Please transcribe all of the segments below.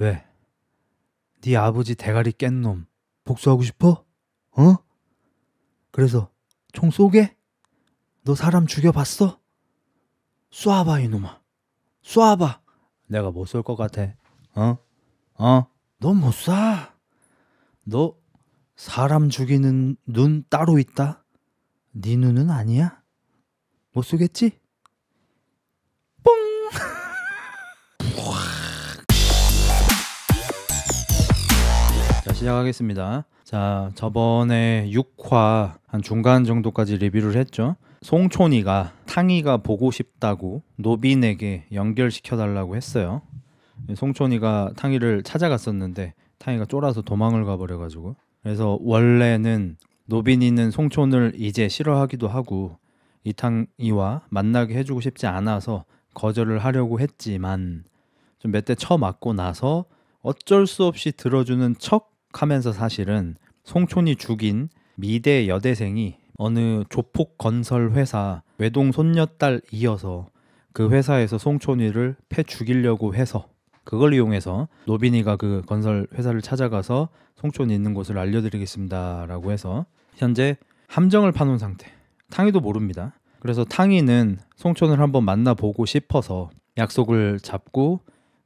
왜? 네 아버지 대가리 깬 놈 복수하고 싶어? 어? 그래서 총 쏘게? 너 사람 죽여봤어? 쏴봐 이놈아. 쏴봐. 내가 못 쏠 것 같아. 어? 넌 못 쏴. 너 사람 죽이는 눈 따로 있다. 네 눈은 아니야? 못 쏘겠지? 뽕! 자, 시작하겠습니다. 자, 저번에 6화 한 중간 정도까지 리뷰를 했죠. 송촌이가 탕이가 보고 싶다고 노빈에게 연결시켜달라고 했어요. 송촌이가 탕이를 찾아갔었는데 탕이가 쫄아서 도망을 가버려가지고, 그래서 원래는 노빈이는 송촌을 이제 싫어하기도 하고 이탕이와 만나게 해주고 싶지 않아서 거절을 하려고 했지만 좀 몇 대 쳐맞고 나서 어쩔 수 없이 들어주는 척 하면서 사실은 송촌이 죽인 미대 여대생이 어느 조폭 건설 회사 외동 손녀딸 이어서 그 회사에서 송촌이를 패 죽이려고 해서 그걸 이용해서 노빈이가 그 건설 회사를 찾아가서 송촌이 있는 곳을 알려드리겠습니다 라고 해서 현재 함정을 파놓은 상태. 탕이도 모릅니다. 그래서 탕이는 송촌을 한번 만나보고 싶어서 약속을 잡고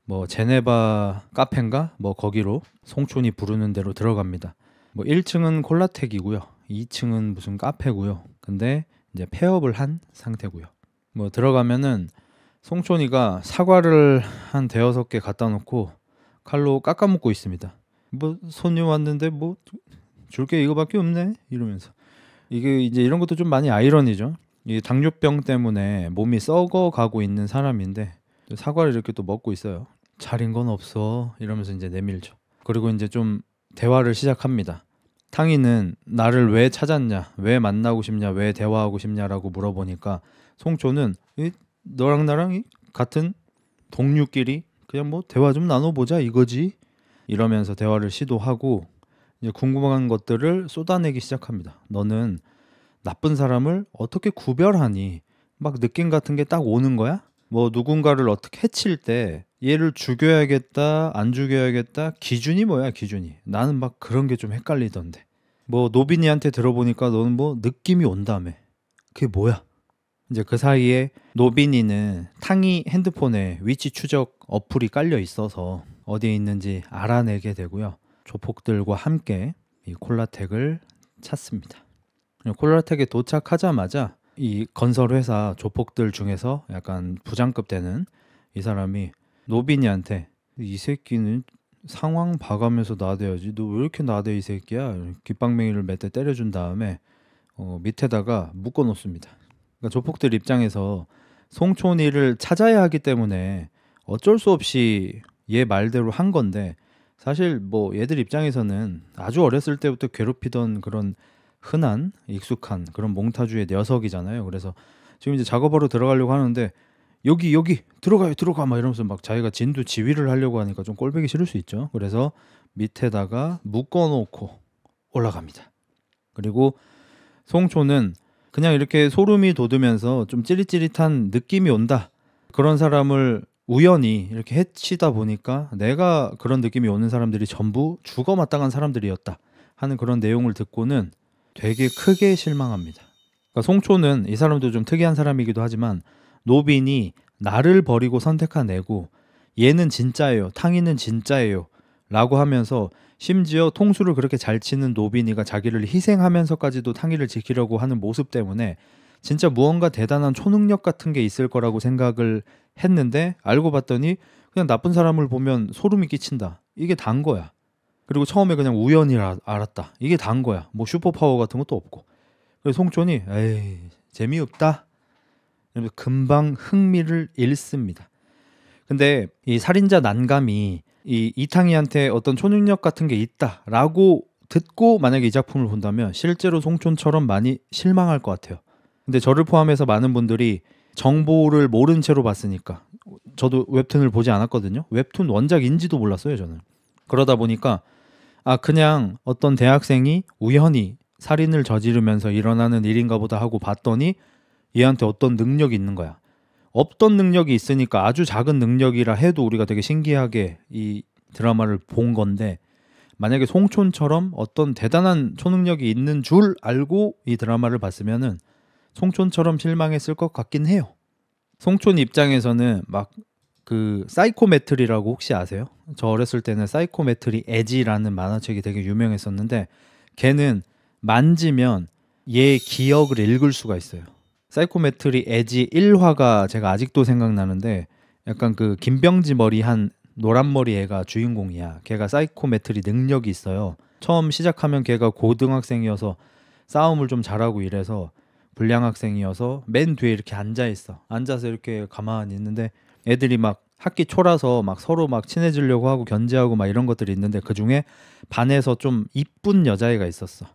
뭐 제네바 카페인가 뭐 거기로 송촌이 부르는 대로 들어갑니다. 뭐 1층은 콜라텍이고요, 2층은 무슨 카페고요. 근데 이제 폐업을 한 상태고요. 뭐 들어가면은 송촌이가 사과를 한 대여섯 개 갖다 놓고 칼로 깎아먹고 있습니다. 뭐 손님 왔는데 뭐 줄게 이거밖에 없네 이러면서. 이게 이제 이런 것도 좀 많이 아이러니죠. 이 당뇨병 때문에 몸이 썩어가고 있는 사람인데 사과를 이렇게 또 먹고 있어요. 차린 건 없어 이러면서 이제 내밀죠. 그리고 이제 좀 대화를 시작합니다. 탕이는 나를 왜 찾았냐, 왜 만나고 싶냐, 왜 대화하고 싶냐라고 물어보니까 송초는 너랑 나랑 같은 동료끼리 그냥 뭐 대화 좀 나눠보자 이거지 이러면서 대화를 시도하고 이제 궁금한 것들을 쏟아내기 시작합니다. 너는 나쁜 사람을 어떻게 구별하니? 막 느낌 같은 게 딱 오는 거야? 뭐 누군가를 어떻게 해칠 때 얘를 죽여야겠다 안 죽여야겠다 기준이 뭐야 기준이? 나는 막 그런 게 좀 헷갈리던데. 뭐 노빈이한테 들어보니까 너는 뭐 느낌이 온다며. 그게 뭐야? 이제 그 사이에 노빈이는 탕이 핸드폰에 위치 추적 어플이 깔려 있어서 어디에 있는지 알아내게 되고요. 조폭들과 함께 이 콜라텍을 찾습니다. 콜라텍에 도착하자마자 이 건설회사 조폭들 중에서 약간 부장급 되는 이 사람이 노빈이한테 이 새끼는 상황 봐가면서 나대야지 너 왜 이렇게 나대 이 새끼야 귓방맹이를 몇 대 때려준 다음에 밑에다가 묶어놓습니다. 그러니까 조폭들 입장에서 송촌이를 찾아야 하기 때문에 어쩔 수 없이 얘 말대로 한 건데 사실 뭐 얘들 입장에서는 아주 어렸을 때부터 괴롭히던 그런 흔한 익숙한 그런 몽타주의 녀석이잖아요. 그래서 지금 이제 작업하러 들어가려고 하는데 여기 들어가요 들어가 막 이러면서 막 자기가 진두 지휘를 하려고 하니까 좀 꼴보기 싫을 수 있죠. 그래서 밑에다가 묶어놓고 올라갑니다. 그리고 송초는 그냥 이렇게 소름이 돋으면서 좀 찌릿찌릿한 느낌이 온다. 그런 사람을 우연히 이렇게 해치다 보니까 내가 그런 느낌이 오는 사람들이 전부 죽어마땅한 사람들이었다 하는 그런 내용을 듣고는 되게 크게 실망합니다. 그러니까 송초는 이 사람도 좀 특이한 사람이기도 하지만 노빈이 나를 버리고 선택한 애고 얘는 진짜예요, 탕이는 진짜예요 라고 하면서 심지어 통수를 그렇게 잘 치는 노빈이가 자기를 희생하면서까지도 탕이를 지키려고 하는 모습 때문에 진짜 무언가 대단한 초능력 같은 게 있을 거라고 생각을 했는데 알고 봤더니 그냥 나쁜 사람을 보면 소름이 끼친다. 이게 단 거야. 그리고 처음에 그냥 우연히 알았다. 이게 단 거야. 뭐 슈퍼파워 같은 것도 없고. 그래서 송촌이 에이 재미없다. 이러면서 금방 흥미를 잃습니다. 근데 이 살인자 난감이 이 이탕이한테 어떤 초능력 같은 게 있다라고 듣고 만약에 이 작품을 본다면 실제로 송촌처럼 많이 실망할 것 같아요. 근데 저를 포함해서 많은 분들이 정보를 모른 채로 봤으니까, 저도 웹툰을 보지 않았거든요. 웹툰 원작인지도 몰랐어요 저는. 그러다 보니까 그냥 어떤 대학생이 우연히 살인을 저지르면서 일어나는 일인가 보다 하고 봤더니 얘한테 어떤 능력이 있는 거야. 없던 능력이 있으니까 아주 작은 능력이라 해도 우리가 되게 신기하게 이 드라마를 본 건데 만약에 송촌처럼 어떤 대단한 초능력이 있는 줄 알고 이 드라마를 봤으면은 송촌처럼 실망했을 것 같긴 해요. 송촌 입장에서는 막 그 사이코메트리라고 혹시 아세요? 저 어렸을 때는 사이코메트리 에지라는 만화책이 되게 유명했었는데 걔는 만지면 얘 기억을 읽을 수가 있어요. 사이코메트리 에지 1화가 제가 아직도 생각나는데 약간 그 김병지 머리 한 노란머리 애가 주인공이야. 걔가 사이코메트리 능력이 있어요. 처음 시작하면 걔가 고등학생이어서 싸움을 좀 잘하고 이래서 불량 학생이어서 맨 뒤에 이렇게 앉아 있어. 앉아서 이렇게 가만히 있는데 애들이 막 학기 초라서 막 서로 막 친해지려고 하고 견제하고 막 이런 것들이 있는데 그 중에 반에서 좀 이쁜 여자애가 있었어.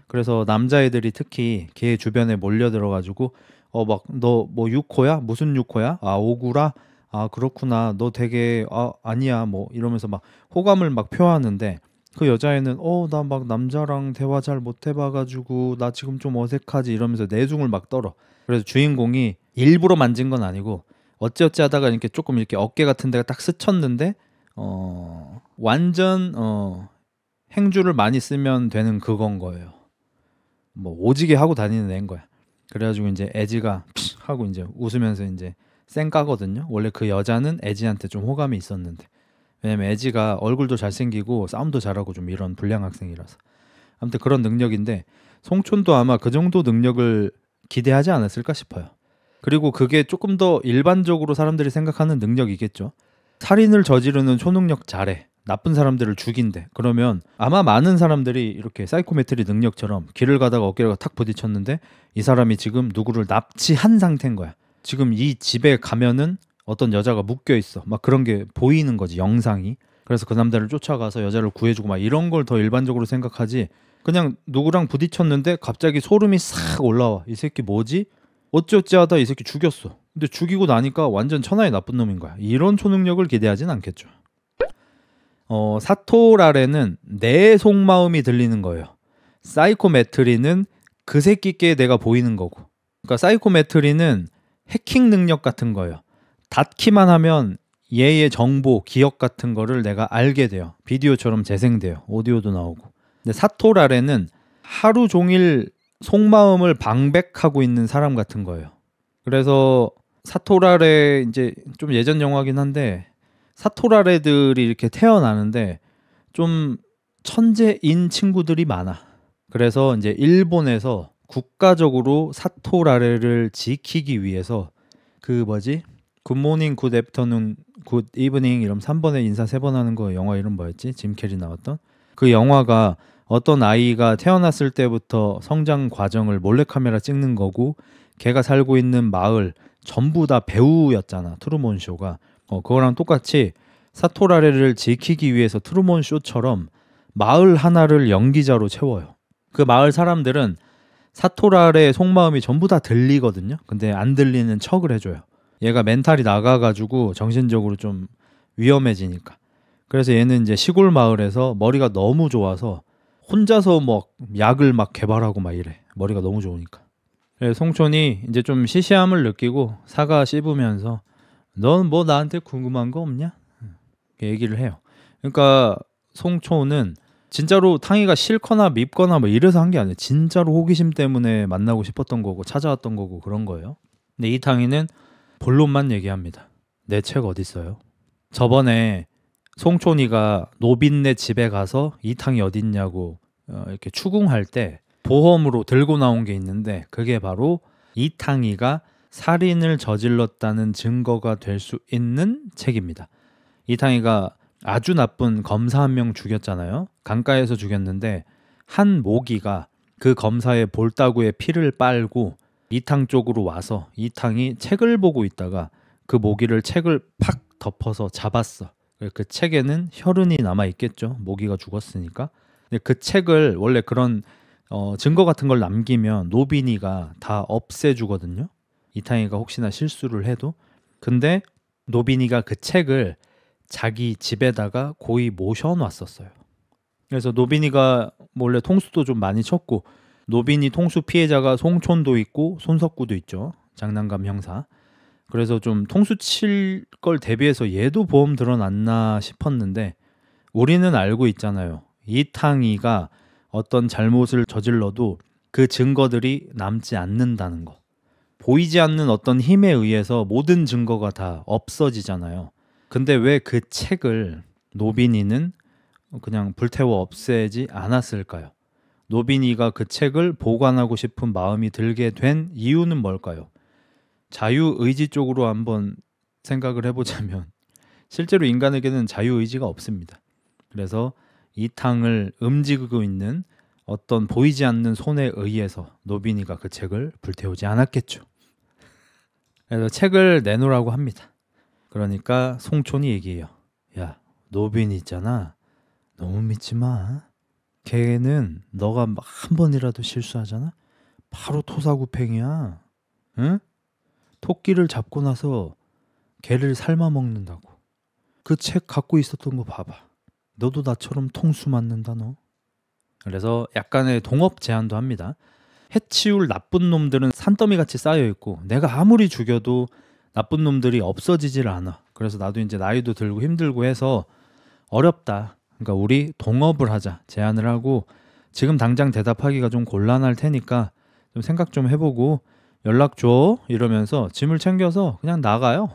그래서 남자애들이 특히 걔 주변에 몰려들어가지고 막 너 뭐 6호야? 무슨 6호야? 아 5구라? 아 그렇구나. 너 되게 아니야 뭐 이러면서 막 호감을 막 표하는데 그 여자애는 나 막 남자랑 대화 잘 못 해봐가지고 나 지금 좀 어색하지 이러면서 내숭을 막 떨어. 그래서 주인공이 일부러 만진 건 아니고 어찌어찌 하다가 이렇게 조금 이렇게 어깨 같은 데가 딱 스쳤는데 완전 행주를 많이 쓰면 되는 그건 거예요. 뭐 오지게 하고 다니는 애인 거야. 그래가지고 이제 에지가 하고 이제 웃으면서 이제 쌩까거든요. 원래 그 여자는 에지한테 좀 호감이 있었는데 왜냐면 에지가 얼굴도 잘생기고 싸움도 잘하고 좀 이런 불량 학생이라서 아무튼 그런 능력인데 송촌도 아마 그 정도 능력을 기대하지 않았을까 싶어요. 그리고 그게 조금 더 일반적으로 사람들이 생각하는 능력이겠죠. 살인을 저지르는 초능력 잘해. 나쁜 사람들을 죽인대. 그러면 아마 많은 사람들이 이렇게 사이코메트리 능력처럼 길을 가다가 어깨가 탁 부딪혔는데 이 사람이 지금 누구를 납치한 상태인 거야. 지금 이 집에 가면은 어떤 여자가 묶여 있어. 막 그런 게 보이는 거지, 영상이. 그래서 그 남자를 쫓아가서 여자를 구해주고 막 이런 걸 더 일반적으로 생각하지. 그냥 누구랑 부딪혔는데 갑자기 소름이 싹 올라와. 이 새끼 뭐지? 어찌어찌 하다 이 새끼 죽였어. 근데 죽이고 나니까 완전 천하의 나쁜 놈인 거야. 이런 초능력을 기대하진 않겠죠. 사토라레는 내 속마음이 들리는 거예요. 사이코메트리는 그 새끼께 내가 보이는 거고. 그러니까 사이코메트리는 해킹 능력 같은 거예요. 닫기만 하면 얘의 정보, 기억 같은 거를 내가 알게 돼요. 비디오처럼 재생돼요. 오디오도 나오고. 근데 사토라레는 하루 종일 속마음을 방백하고 있는 사람 같은 거예요. 그래서 사토라레 이제 좀 예전 영화긴 한데 사토라레들이 이렇게 태어나는데 좀 천재인 친구들이 많아. 그래서 이제 일본에서 국가적으로 사토라레를 지키기 위해서 그 뭐지? 굿모닝, 굿 애프터눈, 굿 이브닝 이런 3번에 인사 3번 하는 거 영화 이름 뭐였지? 짐 캐리 나왔던 그 영화가 어떤 아이가 태어났을 때부터 성장 과정을 몰래카메라 찍는 거고 걔가 살고 있는 마을 전부 다 배우였잖아. 트루먼 쇼가. 그거랑 똑같이 사토라레를 지키기 위해서 트루먼 쇼처럼 마을 하나를 연기자로 채워요. 그 마을 사람들은 사토라레의 속마음이 전부 다 들리거든요. 근데 안 들리는 척을 해줘요. 얘가 멘탈이 나가가지고 정신적으로 좀 위험해지니까. 그래서 얘는 이제 시골 마을에서 머리가 너무 좋아서 혼자서 막 약을 막 개발하고 막 이래. 머리가 너무 좋으니까. 그래서 송촌이 이제 좀 시시함을 느끼고 사과 씹으면서 넌 뭐 나한테 궁금한 거 없냐? 얘기를 해요. 그러니까 송촌은 진짜로 탕이가 싫거나 밉거나 뭐 이래서 한 게 아니에요. 진짜로 호기심 때문에 만나고 싶었던 거고 찾아왔던 거고 그런 거예요. 근데 이 탕이는 본론만 얘기합니다. 내 책 어디 있어요? 저번에 송촌이가 노빈네 집에 가서 이탕이 어딨냐고 이렇게 추궁할 때 보험으로 들고 나온 게 있는데 그게 바로 이탕이가 살인을 저질렀다는 증거가 될 수 있는 책입니다. 이탕이가 아주 나쁜 검사 한 명 죽였잖아요. 강가에서 죽였는데 한 모기가 그 검사의 볼따구에 피를 빨고 이탕 쪽으로 와서 이탕이 책을 보고 있다가 그 모기를 책을 팍 덮어서 잡았어. 그 책에는 혈흔이 남아 있겠죠. 모기가 죽었으니까. 근데 그 책을 원래 그런 증거 같은 걸 남기면 노빈이가 다 없애주거든요. 이탕이가 혹시나 실수를 해도. 근데 노빈이가 그 책을 자기 집에다가 고이 모셔놨었어요. 그래서 노빈이가 원래 통수도 좀 많이 쳤고 노빈이 통수 피해자가 송촌도 있고 손석구도 있죠. 장난감 형사. 그래서 좀 통수 칠 걸 대비해서 얘도 보험 들어놨나 싶었는데 우리는 알고 있잖아요. 이탕이가 어떤 잘못을 저질러도 그 증거들이 남지 않는다는 거. 보이지 않는 어떤 힘에 의해서 모든 증거가 다 없어지잖아요. 근데 왜 그 책을 노빈이는 그냥 불태워 없애지 않았을까요? 노빈이가 그 책을 보관하고 싶은 마음이 들게 된 이유는 뭘까요? 자유의지 쪽으로 한번 생각을 해보자면 실제로 인간에게는 자유의지가 없습니다. 그래서 이탕을 움직이고 있는 어떤 보이지 않는 손에 의해서 노빈이가 그 책을 불태우지 않았겠죠. 그래서 책을 내놓으라고 합니다. 그러니까 송촌이 얘기해요. 야, 노빈이 있잖아. 너무 믿지 마. 걔는 너가 한 번이라도 실수하잖아? 바로 토사구팽이야. 응? 토끼를 잡고 나서 걔를 삶아 먹는다고. 그 책 갖고 있었던 거 봐봐. 너도 나처럼 통수 맞는다 너. 그래서 약간의 동업 제안도 합니다. 해치울 나쁜 놈들은 산더미같이 쌓여있고 내가 아무리 죽여도 나쁜 놈들이 없어지질 않아. 그래서 나도 이제 나이도 들고 힘들고 해서 어렵다. 그러니까 우리 동업을 하자 제안을 하고 지금 당장 대답하기가 좀 곤란할 테니까 좀 생각 좀 해보고 연락 줘 이러면서 짐을 챙겨서 그냥 나가요.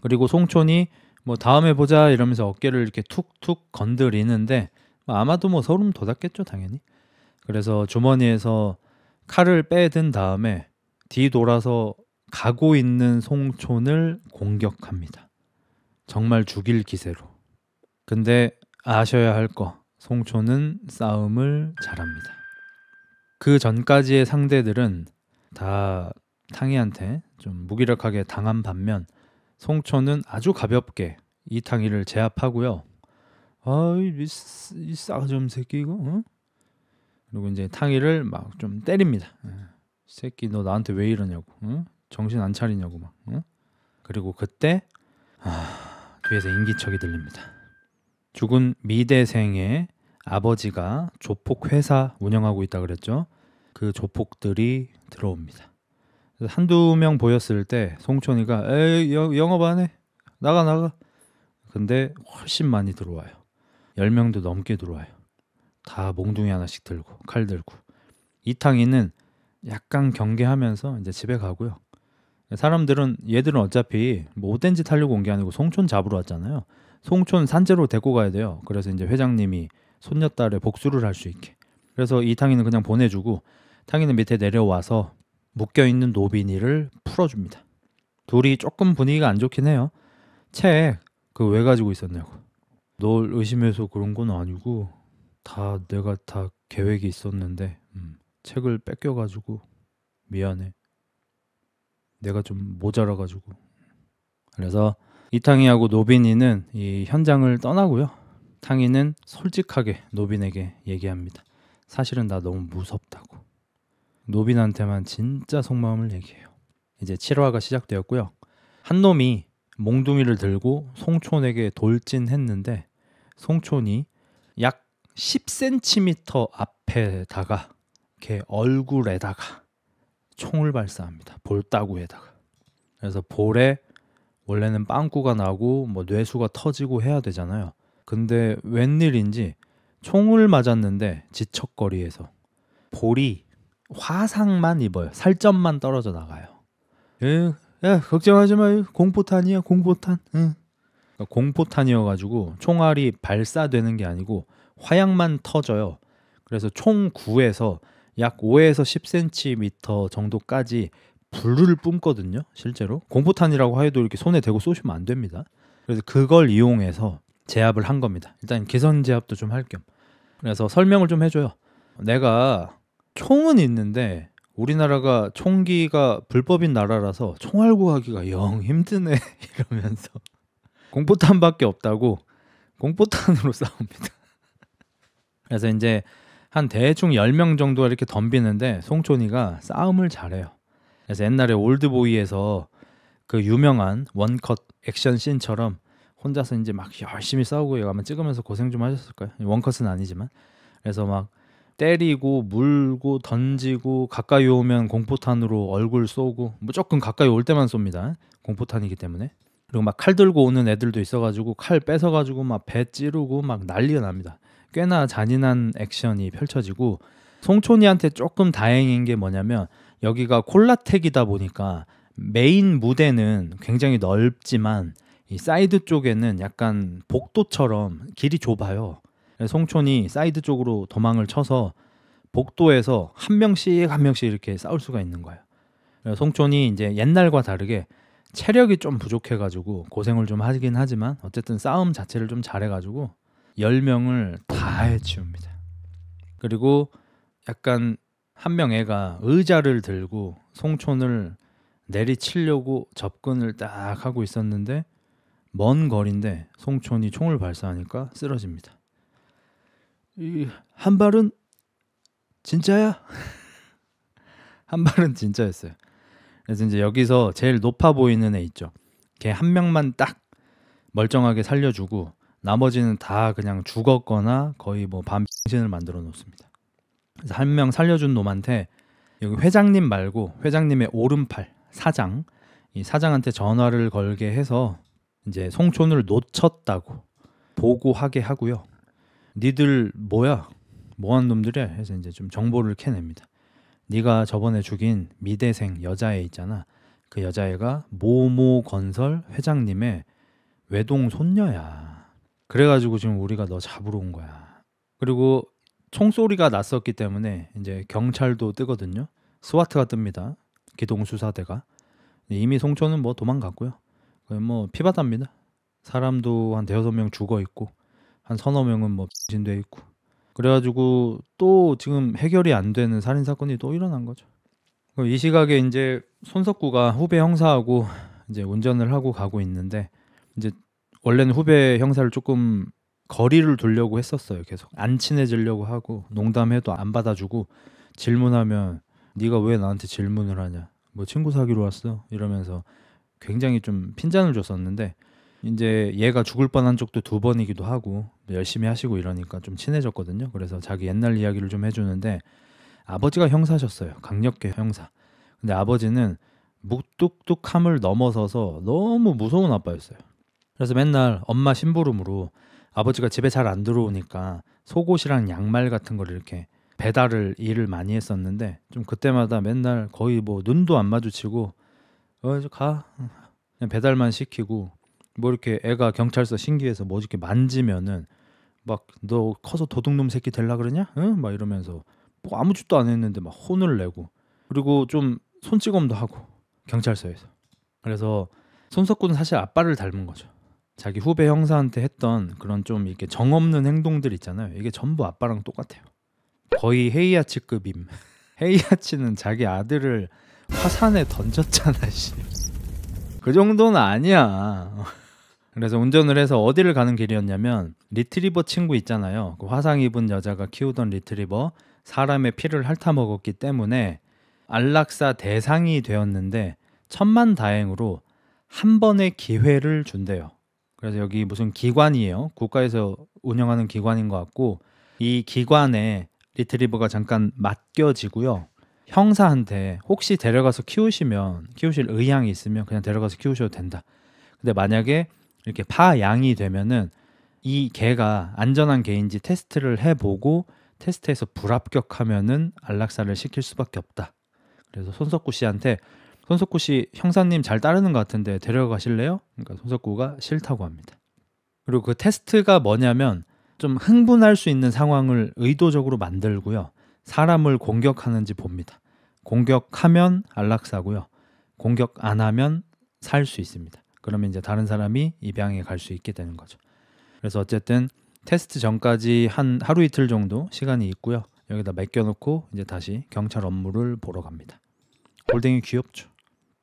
그리고 송촌이 뭐 다음에 보자 이러면서 어깨를 이렇게 툭툭 건드리는데 아마도 뭐 소름 돋았겠죠 당연히. 그래서 주머니에서 칼을 빼든 다음에 뒤돌아서 가고 있는 송촌을 공격합니다. 정말 죽일 기세로. 근데 아셔야 할 거, 송촌은 싸움을 잘합니다. 그 전까지의 상대들은 다 탕이한테 좀 무기력하게 당한 반면 송촌은 아주 가볍게 이탕이를 제압하고요. 아이 싸가지 없는 새끼 이거. 어? 그리고 이제 탕이를 막 좀 때립니다. 새끼 너 나한테 왜 이러냐고. 어? 정신 안 차리냐고 막. 어? 그리고 그때 뒤에서 인기척이 들립니다. 죽은 미대생의 아버지가 조폭 회사 운영하고 있다 그랬죠. 그 조폭들이 들어옵니다. 한두 명 보였을 때 송촌이가 에이 영업 안 해. 나가. 근데 훨씬 많이 들어와요. 10명도 넘게 들어와요. 다 몽둥이 하나씩 들고 칼 들고. 이탕이는 약간 경계하면서 이제 집에 가고요. 얘들은 어차피 뭐 못된 짓 하려고 온 게 아니고 송촌 잡으러 왔잖아요. 송촌 산재로 데리고 가야 돼요. 그래서 이제 회장님이 손녀딸의 복수를 할 수 있게. 그래서 이탕이는 그냥 보내주고 탕이는 밑에 내려와서 묶여있는 노빈이를 풀어줍니다. 둘이 조금 분위기가 안 좋긴 해요. 책 그거 왜 가지고 있었냐고. 널 의심해서 그런 건 아니고 내가 다 계획이 있었는데 책을 뺏겨가지고 미안해. 내가 좀 모자라가지고. 그래서 이탕이하고 노빈이는 이 현장을 떠나고요. 탕이는 솔직하게 노빈에게 얘기합니다. 사실은 나 너무 무섭다고. 노빈한테만 진짜 속마음을 얘기해요. 이제 7화가 시작되었고요. 한 놈이 몽둥이를 들고 송촌에게 돌진했는데 송촌이 약 10cm 앞에다가 걔 얼굴에다가 총을 발사합니다. 볼따구에다가. 그래서 볼에 원래는 빵꾸가 나고 뭐 뇌수가 터지고 해야 되잖아요. 근데 웬일인지 총을 맞았는데 지척거리에서 볼이 화상만 입어요. 살점만 떨어져 나가요. 야 걱정하지 마요. 공포탄이야 공포탄. 응. 그러니까 공포탄이어가지고 총알이 발사되는 게 아니고 화약만 터져요. 그래서 총 9에서 약 5에서 10cm 정도까지 불을 뿜거든요. 실제로 공포탄이라고 해도 이렇게 손에 대고 쏘시면 안 됩니다. 그래서 그걸 이용해서 제압을 한 겁니다. 일단 기선 제압도 좀 할 겸. 그래서 설명을 좀 해줘요. 내가 총은 있는데 우리나라가 총기가 불법인 나라라서 총알 구하기가 영 힘드네 이러면서 공포탄밖에 없다고 공포탄으로 싸웁니다. 그래서 이제 한 대충 10명 정도가 이렇게 덤비는데 송촌이가 싸움을 잘해요. 그래서 옛날에 올드보이에서 그 유명한 원컷 액션 씬처럼 혼자서 이제 막 열심히 싸우고 이거 아마 찍으면서 고생 좀 하셨을 거예요. 원컷은 아니지만. 그래서 막 때리고 물고 던지고 가까이 오면 공포탄으로 얼굴 쏘고 무조건 가까이 올 때만 쏩니다. 공포탄이기 때문에. 그리고 막 칼 들고 오는 애들도 있어가지고 칼 뺏어가지고 막 배 찌르고 막 난리가 납니다. 꽤나 잔인한 액션이 펼쳐지고 송촌이한테 조금 다행인 게 뭐냐면 여기가 콜라텍이다 보니까 메인 무대는 굉장히 넓지만 이 사이드 쪽에는 약간 복도처럼 길이 좁아요. 그래서 송촌이 사이드 쪽으로 도망을 쳐서 복도에서 한 명씩 한 명씩 이렇게 싸울 수가 있는 거예요. 그래서 송촌이 이제 옛날과 다르게 체력이 좀 부족해가지고 고생을 좀 하긴 하지만 어쨌든 싸움 자체를 좀 잘해가지고 10명을 다 해치웁니다. 그리고 약간 한 명 애가 의자를 들고 송촌을 내리치려고 접근을 딱 하고 있었는데 먼 거리인데 송촌이 총을 발사하니까 쓰러집니다. 이 한 발은 진짜야? 한 발은 진짜였어요. 그래서 이제 여기서 제일 높아 보이는 애 있죠. 걔 한 명만 딱 멀쩡하게 살려주고 나머지는 다 그냥 죽었거나 거의 뭐 반신을 만들어 놓습니다. 그래서 한 명 살려준 놈한테 여기 회장님 말고 회장님의 오른팔 사장, 이 사장한테 전화를 걸게 해서 이제 송촌을 놓쳤다고 보고하게 하고요. 니들 뭐야? 뭐한 놈들이야? 해서 이제 좀 정보를 캐냅니다. 네가 저번에 죽인 미대생 여자애 있잖아. 그 여자애가 모모건설 회장님의 외동 손녀야. 그래가지고 지금 우리가 너 잡으러 온 거야. 그리고 총소리가 났었기 때문에 이제 경찰도 뜨거든요. 스와트가 뜹니다. 기동수사대가. 이미 송촌은 뭐 도망갔고요. 거의 뭐 피바다입니다. 사람도 한 대여섯 명 죽어 있고 한 서너 명은 뭐 진돼 있고. 그래가지고 또 지금 해결이 안 되는 살인 사건이 또 일어난 거죠. 이 시각에 이제 손석구가 후배 형사하고 이제 운전을 하고 가고 있는데 이제 원래는 후배 형사를 조금 거리를 두려고 했었어요. 계속 안 친해지려고 하고 농담해도 안 받아주고 질문하면 네가 왜 나한테 질문을 하냐, 뭐 친구 사귀러 왔어 이러면서 굉장히 좀 핀잔을 줬었는데 이제 얘가 죽을 뻔한 적도 2번이기도 하고 열심히 하시고 이러니까 좀 친해졌거든요. 그래서 자기 옛날 이야기를 좀 해주는데 아버지가 형사셨어요. 강력계 형사. 근데 아버지는 묵뚝뚝함을 넘어서서 너무 무서운 아빠였어요. 그래서 맨날 엄마 심부름으로 아버지가 집에 잘 안 들어오니까 속옷이랑 양말 같은 걸 이렇게 배달을 일을 많이 했었는데 좀 그때마다 맨날 거의 뭐 눈도 안 마주치고 이제 가 그냥 배달만 시키고 뭐 이렇게 애가 경찰서 신기해서 뭐 이렇게 만지면은 막 너 커서 도둑놈 새끼 될라 그러냐? 응? 막 이러면서 뭐 아무 짓도 안 했는데 막 혼을 내고 그리고 좀 손찌검도 하고 경찰서에서. 그래서 손석구는 사실 아빠를 닮은 거죠. 자기 후배 형사한테 했던 그런 좀 이렇게 정없는 행동들 있잖아요. 이게 전부 아빠랑 똑같아요. 거의 헤이아치급임. 헤이아치는 자기 아들을 화산에 던졌잖아. 씨. 그 정도는 아니야. 그래서 운전을 해서 어디를 가는 길이었냐면 리트리버 친구 있잖아요. 그 화상 입은 여자가 키우던 리트리버 사람의 피를 핥아먹었기 때문에 안락사 대상이 되었는데 천만다행으로 한 번의 기회를 준대요. 그래서 여기 무슨 기관이에요. 국가에서 운영하는 기관인 것 같고 이 기관에 리트리버가 잠깐 맡겨지고요. 형사한테 혹시 데려가서 키우실 의향이 있으면 그냥 데려가서 키우셔도 된다. 근데 만약에 이렇게 파양이 되면은 이 개가 안전한 개인지 테스트를 해보고 테스트에서 불합격하면은 안락사를 시킬 수밖에 없다. 그래서 손석구 씨한테 손석구 씨 형사님 잘 따르는 것 같은데 데려가실래요? 그러니까 손석구가 싫다고 합니다. 그리고 그 테스트가 뭐냐면 좀 흥분할 수 있는 상황을 의도적으로 만들고요. 사람을 공격하는지 봅니다. 공격하면 안락사고요. 공격 안 하면 살 수 있습니다. 그러면 이제 다른 사람이 입양에 갈 수 있게 되는 거죠. 그래서 어쨌든 테스트 전까지 한 하루 이틀 정도 시간이 있고요. 여기다 맡겨놓고 이제 다시 경찰 업무를 보러 갑니다. 골댕이 귀엽죠.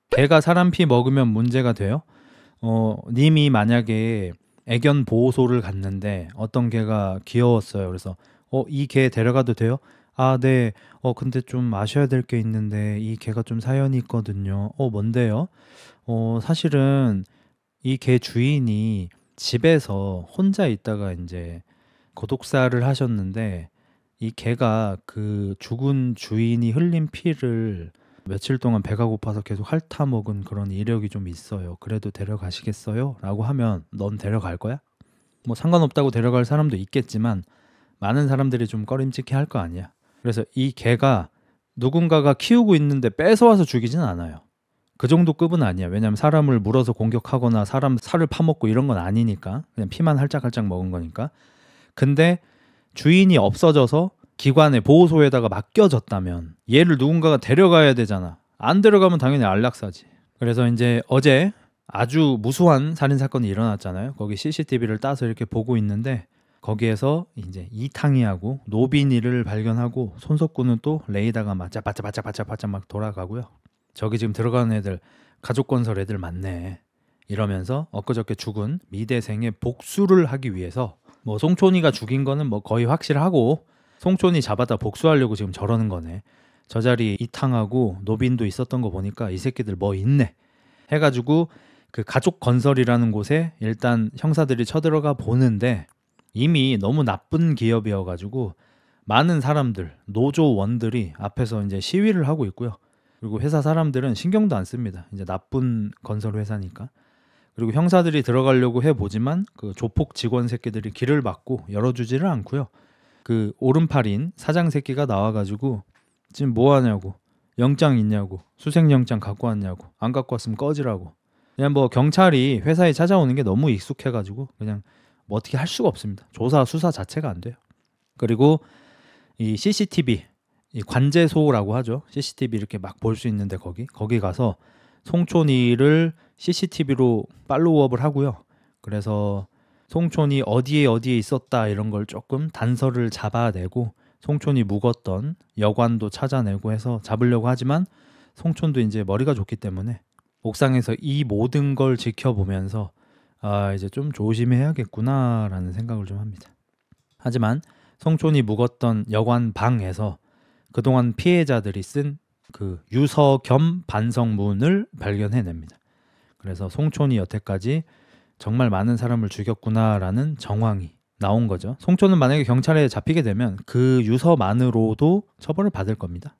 개가 사람 피 먹으면 문제가 돼요. 님이 만약에 애견 보호소를 갔는데 어떤 개가 귀여웠어요. 그래서 이 개 데려가도 돼요? 아, 네. 근데 좀 아셔야 될 게 있는데 이 개가 좀 사연이 있거든요. 뭔데요? 사실은 이 개 주인이 집에서 혼자 있다가 이제 고독사를 하셨는데 이 개가 그 죽은 주인이 흘린 피를 며칠 동안 배가 고파서 계속 핥아먹은 그런 이력이 좀 있어요. 그래도 데려가시겠어요? 라고 하면 넌 데려갈 거야? 뭐 상관없다고 데려갈 사람도 있겠지만 많은 사람들이 좀 꺼림칙해 할 거 아니야. 그래서 이 개가 누군가가 키우고 있는데 뺏어와서 죽이진 않아요. 그 정도 급은 아니야. 왜냐면 사람을 물어서 공격하거나 사람 살을 파먹고 이런 건 아니니까. 그냥 피만 할짝할짝 먹은 거니까. 근데 주인이 없어져서 기관의 보호소에다가 맡겨졌다면 얘를 누군가가 데려가야 되잖아. 안 데려가면 당연히 안락사지. 그래서 이제 어제 아주 무수한 살인 사건이 일어났잖아요. 거기 CCTV를 따서 이렇게 보고 있는데 거기에서 이제 이탕이하고 노빈이를 발견하고 손석구는 또 레이더가 막 바짝바짝 막 돌아가고요. 저기 지금 들어가는 애들 가족건설 애들 많네 이러면서 엊그저께 죽은 미대생의 복수를 하기 위해서 뭐 송촌이가 죽인 거는 뭐 거의 확실하고 송촌이 잡았다 복수하려고 지금 저러는 거네. 저 자리에 이탕하고 노빈도 있었던 거 보니까 이 새끼들 뭐 있네 해가지고 그 가족건설이라는 곳에 일단 형사들이 쳐들어가 보는데 이미 너무 나쁜 기업이어가지고 많은 사람들, 노조원들이 앞에서 이제 시위를 하고 있고요. 그리고 회사 사람들은 신경도 안 씁니다. 이제 나쁜 건설 회사니까. 그리고 형사들이 들어가려고 해보지만 그 조폭 직원 새끼들이 길을 막고 열어주지를 않고요. 그 오른팔인 사장 새끼가 나와가지고 지금 뭐 하냐고, 영장 있냐고, 수색영장 갖고 왔냐고, 안 갖고 왔으면 꺼지라고. 그냥 뭐 경찰이 회사에 찾아오는 게 너무 익숙해가지고 그냥 뭐 어떻게 할 수가 없습니다. 조사 수사 자체가 안 돼요. 그리고 이 CCTV 이 관제소라고 하죠. CCTV 이렇게 막 볼 수 있는데 거기 가서 송촌이를 CCTV로 팔로우업을 하고요. 그래서 송촌이 어디에 있었다 이런 걸 조금 단서를 잡아내고 송촌이 묵었던 여관도 찾아내고 해서 잡으려고 하지만 송촌도 이제 머리가 좋기 때문에 옥상에서 이 모든 걸 지켜보면서 아 이제 좀 조심해야겠구나라는 생각을 좀 합니다. 하지만 송촌이 묵었던 여관 방에서 그동안 피해자들이 쓴 그 유서 겸 반성문을 발견해냅니다. 그래서 송촌이 여태까지 정말 많은 사람을 죽였구나라는 정황이 나온 거죠. 송촌은 만약에 경찰에 잡히게 되면 그 유서만으로도 처벌을 받을 겁니다.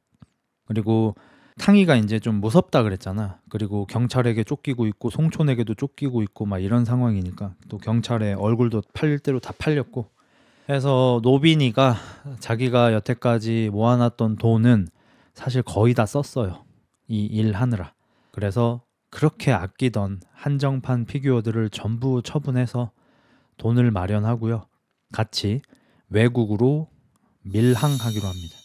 그리고 탕이가 이제 좀 무섭다 그랬잖아. 그리고 경찰에게 쫓기고 있고 송촌에게도 쫓기고 있고 막 이런 상황이니까 또 경찰에 얼굴도 팔릴 대로 다 팔렸고 해서 노빈이가 자기가 여태까지 모아놨던 돈은 사실 거의 다 썼어요. 이 일 하느라. 그래서 그렇게 아끼던 한정판 피규어들을 전부 처분해서 돈을 마련하고요. 같이 외국으로 밀항하기로 합니다.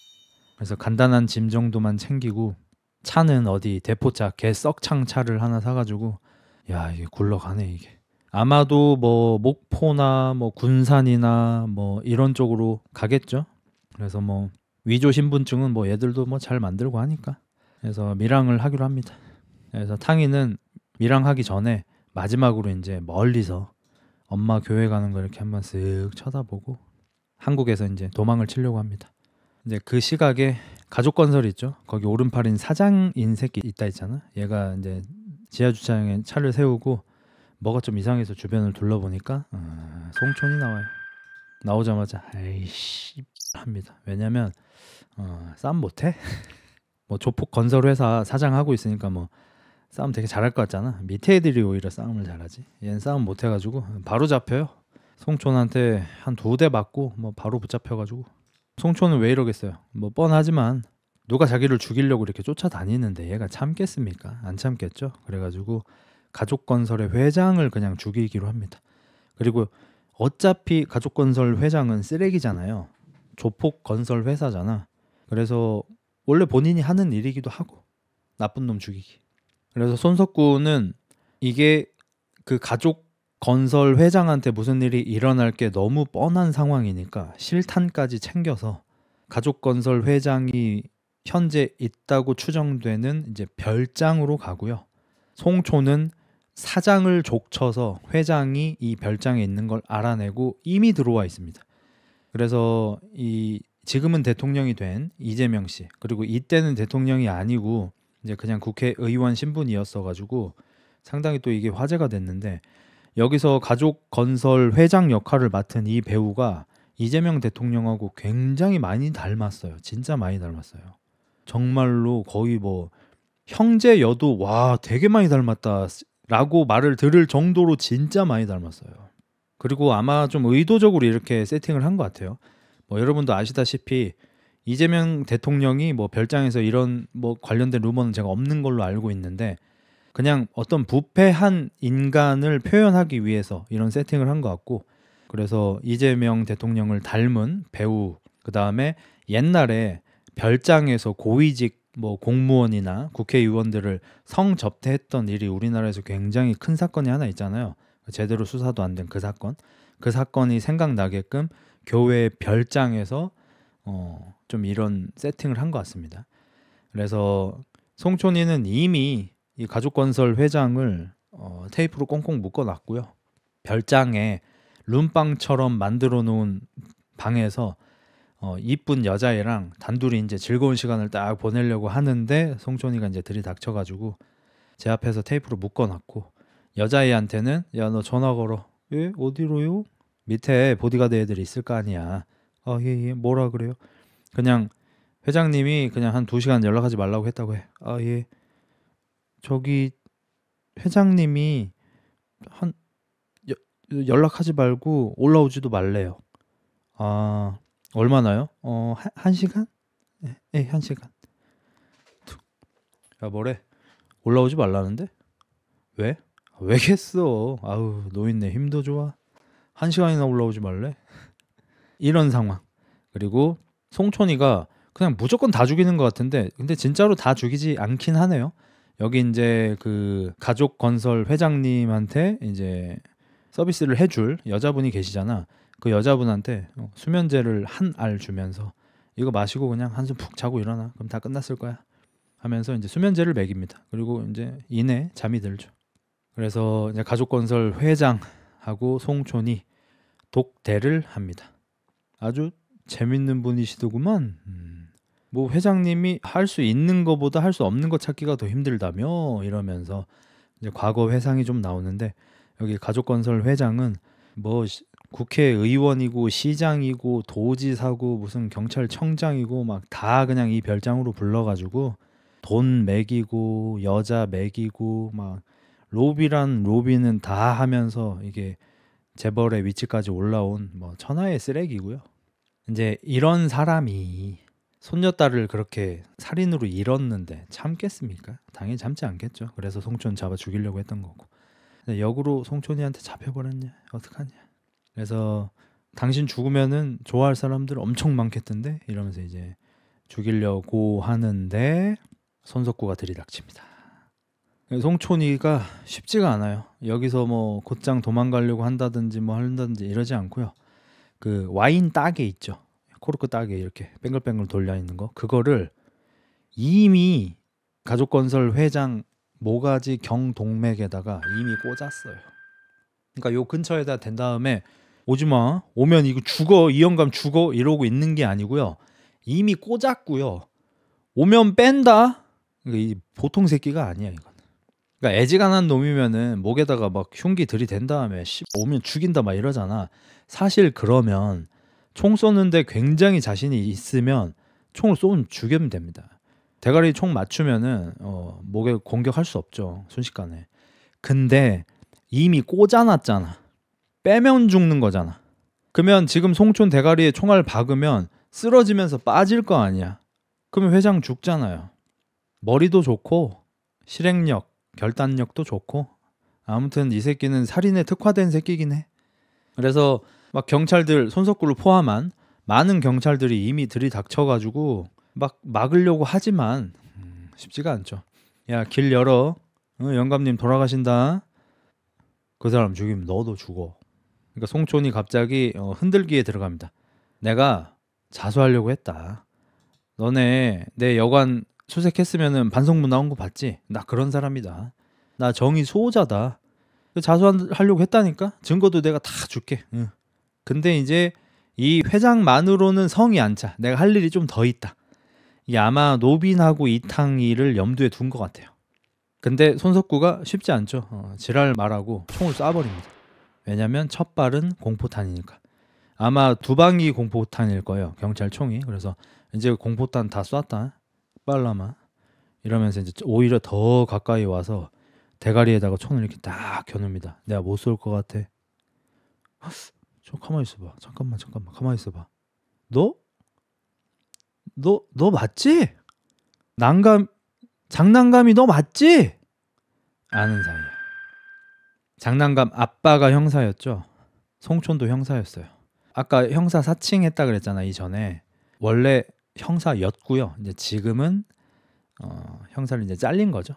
그래서 간단한 짐 정도만 챙기고 차는 어디 대포차 개썩창 차를 하나 사가지고 야 이게 굴러가네 이게. 아마도 뭐 목포나 뭐 군산이나 뭐 이런 쪽으로 가겠죠. 그래서 뭐 위조 신분증은 뭐 얘들도 뭐 잘 만들고 하니까 그래서 밀항을 하기로 합니다. 그래서 탕이는 밀항하기 전에 마지막으로 이제 멀리서 엄마 교회 가는 거 이렇게 한번 쓱 쳐다보고 한국에서 이제 도망을 치려고 합니다. 이제 그 시각에 가족건설 있죠. 거기 오른팔인 사장인 새끼 있다 있잖아. 얘가 이제 지하 주차장에 차를 세우고 뭐가 좀 이상해서 주변을 둘러보니까 송촌이 나와요. 나오자마자 아이씨 합니다. 왜냐면 싸움 못해? 뭐 조폭 건설 회사 사장하고 있으니까 뭐 싸움 되게 잘할 것 같잖아. 밑에 애들이 오히려 싸움을 잘하지. 얘는 싸움 못해가지고 바로 잡혀요. 송촌한테 한 2대 맞고 뭐 바로 붙잡혀가지고. 송촌은 왜 이러겠어요. 뭐 뻔하지만 누가 자기를 죽이려고 이렇게 쫓아다니는데 얘가 참겠습니까? 안 참겠죠. 그래가지고 가족건설의 회장을 그냥 죽이기로 합니다. 그리고 어차피 가족건설 회장은 쓰레기잖아요. 조폭 건설 회사잖아. 그래서 원래 본인이 하는 일이기도 하고 나쁜 놈 죽이기. 그래서 손석구는 이게 그 가족 건설 회장한테 무슨 일이 일어날 게 너무 뻔한 상황이니까 실탄까지 챙겨서 가족 건설 회장이 현재 있다고 추정되는 이제 별장으로 가고요. 송초는 사장을 족쳐서 회장이 이 별장에 있는 걸 알아내고 이미 들어와 있습니다. 그래서 이 지금은 대통령이 된 이재명 씨, 그리고 이때는 대통령이 아니고 이제 그냥 국회의원 신분이었어 가지고 상당히 또 이게 화제가 됐는데, 여기서 가족 건설 회장 역할을 맡은 이 배우가 이재명 대통령하고 굉장히 많이 닮았어요. 진짜 많이 닮았어요. 정말로 거의 뭐 형제여도 와 되게 많이 닮았다라고 말을 들을 정도로 진짜 많이 닮았어요. 그리고 아마 좀 의도적으로 이렇게 세팅을 한 것 같아요. 뭐 여러분도 아시다시피 이재명 대통령이 뭐 별장에서 이런 뭐 관련된 루머는 제가 없는 걸로 알고 있는데 그냥 어떤 부패한 인간을 표현하기 위해서 이런 세팅을 한 것 같고, 그래서 이재명 대통령을 닮은 배우, 그 다음에 옛날에 별장에서 고위직 뭐 공무원이나 국회의원들을 성접대했던 일이 우리나라에서 굉장히 큰 사건이 하나 있잖아요. 제대로 수사도 안 된 그 사건. 그 사건이 생각나게끔 교회 별장에서 좀 이런 세팅을 한 것 같습니다. 그래서 송촌이는 이미 이 가족건설 회장을 테이프로 꽁꽁 묶어놨고요. 별장에 룸빵처럼 만들어 놓은 방에서 이쁜 여자애랑 단둘이 이제 즐거운 시간을 딱 보내려고 하는데 송촌이가 이제 들이닥쳐가지고 제 앞에서 테이프로 묶어놨고, 여자애한테는 야 너 전화 걸어. 예? 어디로요? 밑에 보디가드 애들이 있을 거 아니야. 예. 뭐라 그래요? 그냥 회장님이 그냥 한 2시간 연락하지 말라고 했다고 해. 예. 저기 회장님이 한 연락하지 말고 올라오지도 말래요. 얼마나요? 1시간? 네, 1시간. 야, 뭐래? 올라오지 말라는데? 왜? 왜겠어? 아우, 노인네 힘도 좋아. 1시간이나 올라오지 말래? 이런 상황. 그리고 송촌이가 그냥 무조건 다 죽이는 것 같은데, 근데 진짜로 다 죽이지 않긴 하네요. 여기 이제 그 가족 건설 회장님한테 이제 서비스를 해줄 여자분이 계시잖아. 그 여자분한테 수면제를 한 알 주면서 이거 마시고 그냥 한숨 푹 자고 일어나. 그럼 다 끝났을 거야. 하면서 이제 수면제를 먹입니다. 그리고 이제 이내 잠이 들죠. 그래서 이제 가족건설 회장하고 송촌이 독대를 합니다. 아주 재밌는 분이시더구만. 뭐 회장님이 할 수 있는 것보다 할 수 없는 것 찾기가 더 힘들다며 이러면서 이제 과거 회상이 좀 나오는데, 여기 가족건설 회장은 뭐 국회의원이고 시장이고 도지사고 무슨 경찰청장이고 막 다 그냥 이 별장으로 불러가지고 돈 먹이고 여자 먹이고 막 로비란 로비는 다 하면서 이게 재벌의 위치까지 올라온 뭐 천하의 쓰레기고요. 이제 이런 사람이 손녀딸을 그렇게 살인으로 잃었는데 참겠습니까? 당연히 참지 않겠죠. 그래서 송촌 잡아 죽이려고 했던 거고. 근데 역으로 송촌이한테 잡혀버렸냐? 어떡하냐? 그래서 당신 죽으면은 좋아할 사람들 엄청 많겠던데? 이러면서 이제 죽이려고 하는데 손석구가 들이닥칩니다. 송촌이가 쉽지가 않아요. 여기서 뭐 곧장 도망가려고 한다든지 뭐 한다든지 이러지 않고요. 그 와인 따개 있죠. 코르크 따개 이렇게 뱅글뱅글 돌려 있는 거, 그거를 이미 가족건설 회장 모가지 경동맥에다가 이미 꽂았어요. 그러니까 요 근처에다 댄 다음에 오지마, 오면 이거 죽어, 이 영감 죽어 이러고 있는 게 아니고요. 이미 꽂았고요. 오면 뺀다. 이 보통 새끼가 아니야 이건. 그러니까 애지간한 놈이면은 목에다가 막 흉기 들이댄 다음에 오면 죽인다 막 이러잖아. 사실 그러면 총 쏘는데 굉장히 자신이 있으면 총을 쏘면 죽이면 됩니다. 대가리 총 맞추면은 목에 공격할 수 없죠, 순식간에. 근데 이미 꽂아놨잖아. 빼면 죽는 거잖아. 그러면 지금 송촌 대가리에 총알 박으면 쓰러지면서 빠질 거 아니야. 그러면 회장 죽잖아요. 머리도 좋고 실행력, 결단력도 좋고 아무튼 이 새끼는 살인에 특화된 새끼긴 해. 그래서 막 경찰들, 손석구를 포함한 많은 경찰들이 이미 들이닥쳐가지고 막 막으려고 하지만 쉽지가 않죠. 야, 길 열어. 영감님 돌아가신다. 그 사람 죽이면 너도 죽어. 그러니까 송촌이 갑자기 흔들기에 들어갑니다. 내가 자수하려고 했다. 너네 내 여관 수색했으면은 반성문 나온 거 봤지? 나 그런 사람이다. 나 정의 수호자다. 자수하려고 했다니까? 증거도 내가 다 줄게. 근데 이제 이 회장만으로는 성이 안 차. 내가 할 일이 좀 더 있다. 이게 아마 노빈하고 이탕희를 염두에 둔 것 같아요. 근데 손석구가 쉽지 않죠. 지랄 말하고 총을 쏴버립니다. 왜냐면 첫 발은 공포탄이니까. 아마 2방이 공포탄일 거예요, 경찰 총이. 그래서 이제 공포탄 다 쐈다. 빨라마. 이러면서 이제 오히려 더 가까이 와서 대가리에다가 총을 이렇게 딱 겨눕니다. 내가 못 쏠 것 같아. 좀 가만히 있어봐. 잠깐만 가만히 있어봐. 너 맞지? 장난감이 너 맞지? 아는 사이야. 장난감 아빠가 형사였죠. 송촌도 형사였어요. 아까 형사 사칭했다 그랬잖아 이전에. 원래 형사였고요. 이제 지금은 형사를 이제 잘린 거죠.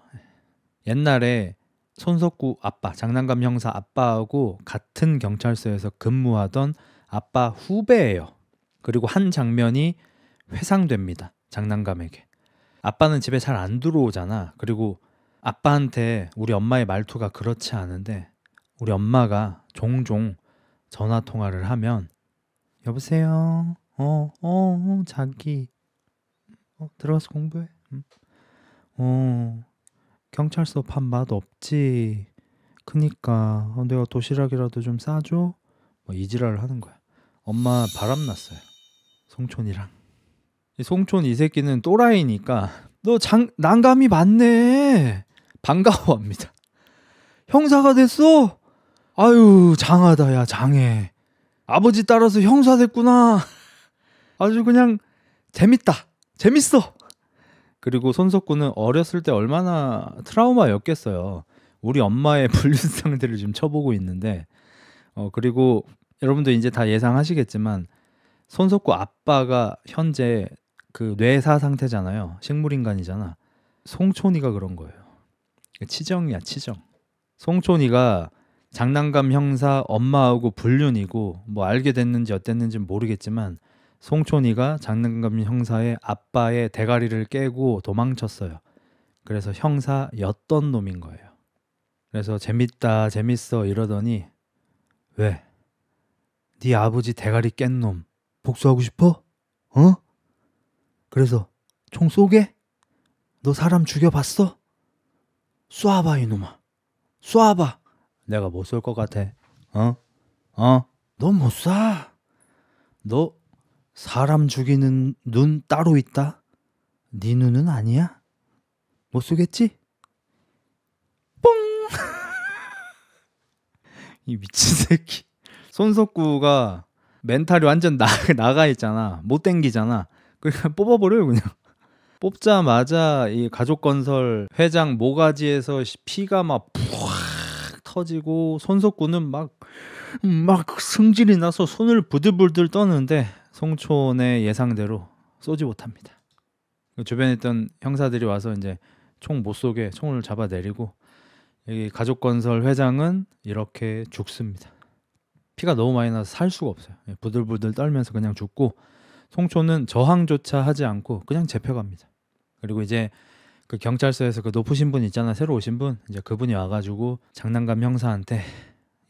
옛날에 손석구 아빠, 장난감 형사 아빠하고 같은 경찰서에서 근무하던 아빠 후배예요. 그리고 한 장면이 회상됩니다. 장난감에게. 아빠는 집에 잘 안 들어오잖아. 그리고 아빠한테 우리 엄마의 말투가 그렇지 않은데 우리 엄마가 종종 전화 통화를 하면 여보세요. 자기 들어가서 공부해. 경찰서 밥 맛 없지. 그니까 내가 도시락이라도 좀 싸줘. 뭐 이 지랄을 하는 거야. 엄마 바람났어요. 송촌이랑. 이 송촌 이 새끼는 또라이니까 너 난감이 많네. 반가워합니다. 형사가 됐어? 아유 장하다 야 장해. 아버지 따라서 형사 됐구나. 아주 그냥 재밌어. 그리고 손석구는 어렸을 때 얼마나 트라우마였겠어요. 우리 엄마의 불륜상들을 지금 쳐보고 있는데 그리고 여러분도 이제 다 예상하시겠지만 손석구 아빠가 현재 그 뇌사 상태잖아요. 식물인간이잖아. 송촌이가 그런 거예요. 치정이야 치정. 송촌이가 장난감 형사 엄마하고 불륜이고 뭐 알게 됐는지 어땠는지 모르겠지만 송촌이가 장난감 형사의 아빠의 대가리를 깨고 도망쳤어요. 그래서 형사였던 놈인 거예요. 그래서 재밌다 재밌어 이러더니 왜? 네 아버지 대가리 깬 놈 복수하고 싶어? 그래서 총 쏘게? 너 사람 죽여봤어? 쏴봐 이놈아. 쏴봐. 내가 못 쏠 것 같아. 너 못 쏴. 너 사람 죽이는 눈 따로 있다. 네 눈은 아니야. 못 쏘겠지? 뽕. 이 미친 새끼. 손석구가 멘탈이 완전 나가 있잖아. 못 땡기잖아. 그러니까 뽑아버려요 그냥. 뽑자마자 이 가족건설 회장 모가지에서 피가 막 푹 터지고 손석구는 막 승질이 나서 손을 부들부들 떠는데 송촌의 예상대로 쏘지 못합니다. 주변에 있던 형사들이 와서 이제 총 못 쏘게 총을 잡아 내리고 여기 가족건설 회장은 이렇게 죽습니다. 피가 너무 많이 나서 살 수가 없어요. 부들부들 떨면서 그냥 죽고 송촌은 저항조차 하지 않고 그냥 잡혀갑니다. 그리고 이제 그 경찰서에서 그 높으신 분 있잖아, 새로 오신 분, 이제 그분이 와가지고 장난감 형사한테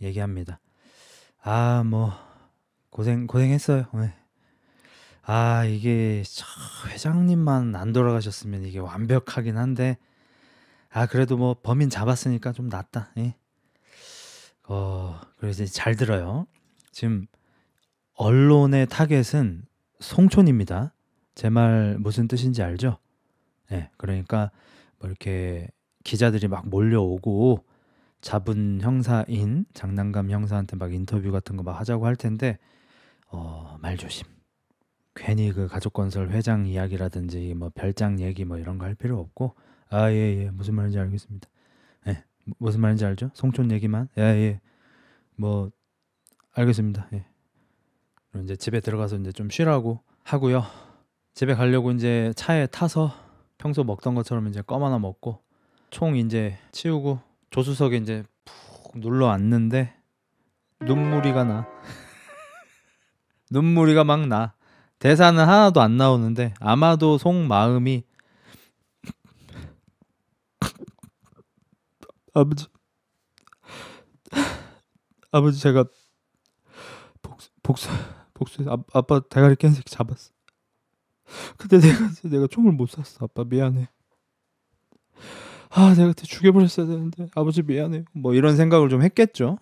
얘기합니다. 뭐 고생했어요. 네. 이게 회장님만 안 돌아가셨으면 이게 완벽하긴 한데 그래도 뭐 범인 잡았으니까 좀 낫다. 예. 그래서 이제 잘 들어요. 지금 언론의 타겟은 송촌입니다. 제 말 무슨 뜻인지 알죠? 네, 그러니까 뭐 이렇게 기자들이 막 몰려오고 잡은 형사인 장난감 형사한테 막 인터뷰 같은 거 막 하자고 할 텐데 말 조심. 괜히 그 가족건설 회장 이야기라든지 뭐 별장 얘기 뭐 이런 거 할 필요 없고 예 무슨 말인지 알겠습니다. 예 무슨 말인지 알죠? 송촌 얘기만 예 뭐 알겠습니다. 예. 그럼 이제 집에 들어가서 이제 좀 쉬라고 하고요. 집에 가려고 이제 차에 타서 평소 먹던 것처럼 이제 껌 하나 먹고 총 이제 치우고 조수석에 이제 푹 눌러 앉는데 눈물이가 나. 눈물이가 막 나. 대사는 하나도 안 나오는데 아마도 속마음이 아버지 제가 복수해서 아빠 대가리 깬 새끼 잡았어. 근데 내가 총을 못 쐈어. 아빠 미안해. 내가 그때 죽여버렸어야 되는데 아버지 미안해. 뭐 이런 생각을 좀 했겠죠.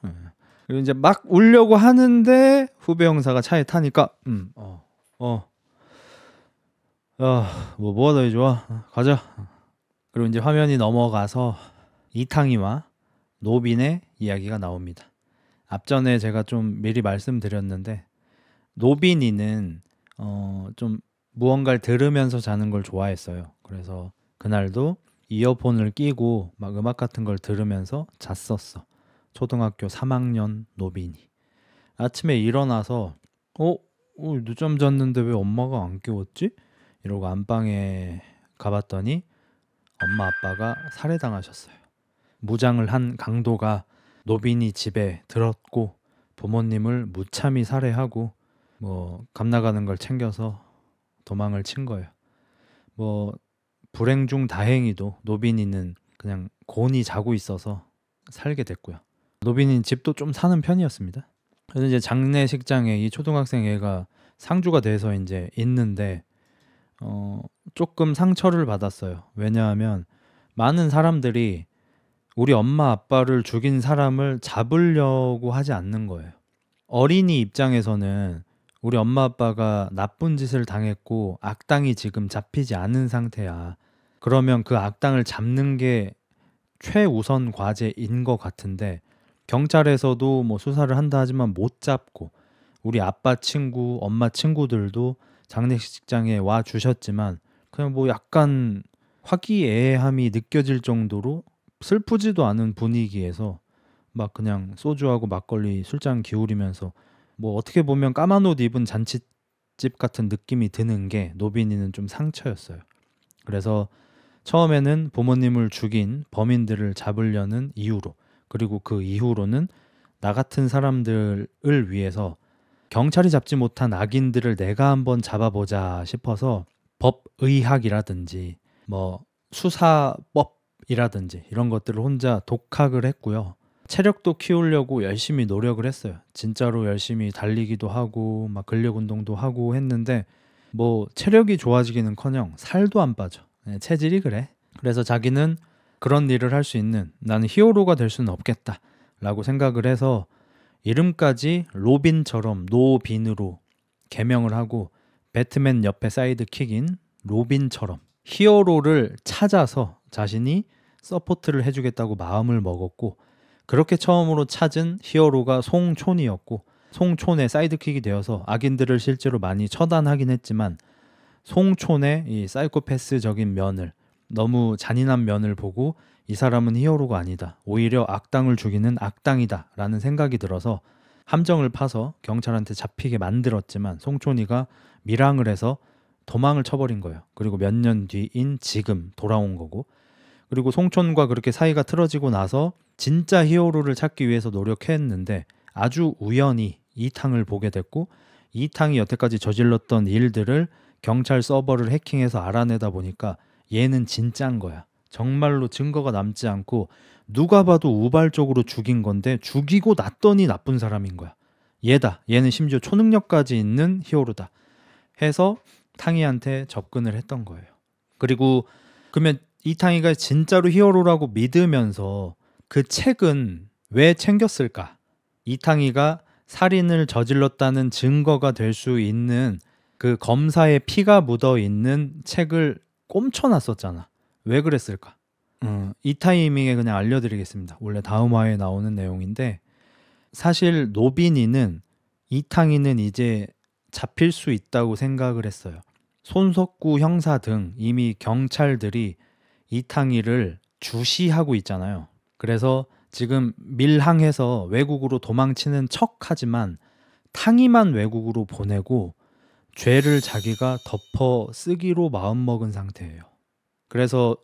그리고 이제 막 울려고 하는데 후배 형사가 차에 타니까 뭐가 더 좋아? 가자. 그리고 이제 화면이 넘어가서 이탕희와 노빈의 이야기가 나옵니다. 앞전에 제가 좀 미리 말씀드렸는데 노빈이는 좀 무언가를 들으면서 자는 걸 좋아했어요. 그래서 그날도 이어폰을 끼고 막 음악 같은 걸 들으면서 잤었어. 초등학교 3학년 노빈이. 아침에 일어나서 늦잠 잤는데 왜 엄마가 안 깨웠지? 이러고 안방에 가봤더니 엄마 아빠가 살해당하셨어요. 무장을 한 강도가 노빈이 집에 들었고 부모님을 무참히 살해하고 감 나가는 걸 챙겨서 도망을 친 거예요. 불행 중 다행히도 노빈이는 그냥 곤히 자고 있어서 살게 됐고요. 노빈이는 집도 좀 사는 편이었습니다. 그래서 이제 장례식장에 이 초등학생 애가 상주가 돼서 이제 있는데 조금 상처를 받았어요. 왜냐하면 많은 사람들이 우리 엄마 아빠를 죽인 사람을 잡으려고 하지 않는 거예요. 어린이 입장에서는 우리 엄마 아빠가 나쁜 짓을 당했고 악당이 지금 잡히지 않은 상태야. 그러면 그 악당을 잡는 게 최우선 과제인 것 같은데 경찰에서도 수사를 한다 하지만 못 잡고 우리 아빠 친구, 엄마 친구들도 장례식장에 와 주셨지만 그냥 약간 화기애애함이 느껴질 정도로 슬프지도 않은 분위기에서 막 그냥 소주하고 막걸리 술잔 기울이면서 어떻게 보면 까만 옷 입은 잔칫집 같은 느낌이 드는 게 노빈이는 좀 상처였어요. 그래서 처음에는 부모님을 죽인 범인들을 잡으려는 이유로, 그리고 그 이후로는 나 같은 사람들을 위해서 경찰이 잡지 못한 악인들을 내가 한번 잡아보자 싶어서 법의학이라든지 수사법이라든지 이런 것들을 혼자 독학을 했고요. 체력도 키우려고 열심히 노력을 했어요. 진짜로 열심히 달리기도 하고 막 근력 운동도 하고 했는데 체력이 좋아지기는커녕 살도 안 빠져. 체질이 그래. 그래서 자기는 그런 일을 할 수 있는, 나는 히어로가 될 수는 없겠다 라고 생각을 해서 이름까지 로빈처럼 노빈으로 개명을 하고 배트맨 옆에 사이드킥인 로빈처럼 히어로를 찾아서 자신이 서포트를 해주겠다고 마음을 먹었고, 그렇게 처음으로 찾은 히어로가 송촌이었고, 송촌의 사이드킥이 되어서 악인들을 실제로 많이 처단하긴 했지만 송촌의 이 사이코패스적인 면을, 너무 잔인한 면을 보고 이 사람은 히어로가 아니다, 오히려 악당을 죽이는 악당이다 라는 생각이 들어서 함정을 파서 경찰한테 잡히게 만들었지만 송촌이가 밀항을 해서 도망을 쳐버린 거예요. 그리고 몇 년 뒤인 지금 돌아온 거고, 그리고 송촌과 그렇게 사이가 틀어지고 나서 진짜 히어로를 찾기 위해서 노력했는데 아주 우연히 이탕을 보게 됐고, 이탕이 여태까지 저질렀던 일들을 경찰 서버를 해킹해서 알아내다 보니까 얘는 진짜인 거야. 정말로 증거가 남지 않고 누가 봐도 우발적으로 죽인 건데 죽이고 났더니 나쁜 사람인 거야. 얘다. 얘는 심지어 초능력까지 있는 히어로다 해서 탕이한테 접근을 했던 거예요. 그리고 그러면 이탕이가 진짜로 히어로라고 믿으면서 그 책은 왜 챙겼을까? 이탕이가 살인을 저질렀다는 증거가 될 수 있는 그 검사의 피가 묻어 있는 책을 꼼쳐놨었잖아. 왜 그랬을까? 이 타이밍에 그냥 알려드리겠습니다. 원래 다음 화에 나오는 내용인데, 사실 노빈이는 이탕이는 이제 잡힐 수 있다고 생각을 했어요. 손석구 형사 등 이미 경찰들이 이탕이를 주시하고 있잖아요. 그래서 지금 밀항해서 외국으로 도망치는 척하지만 탕이만 외국으로 보내고 죄를 자기가 덮어 쓰기로 마음먹은 상태예요. 그래서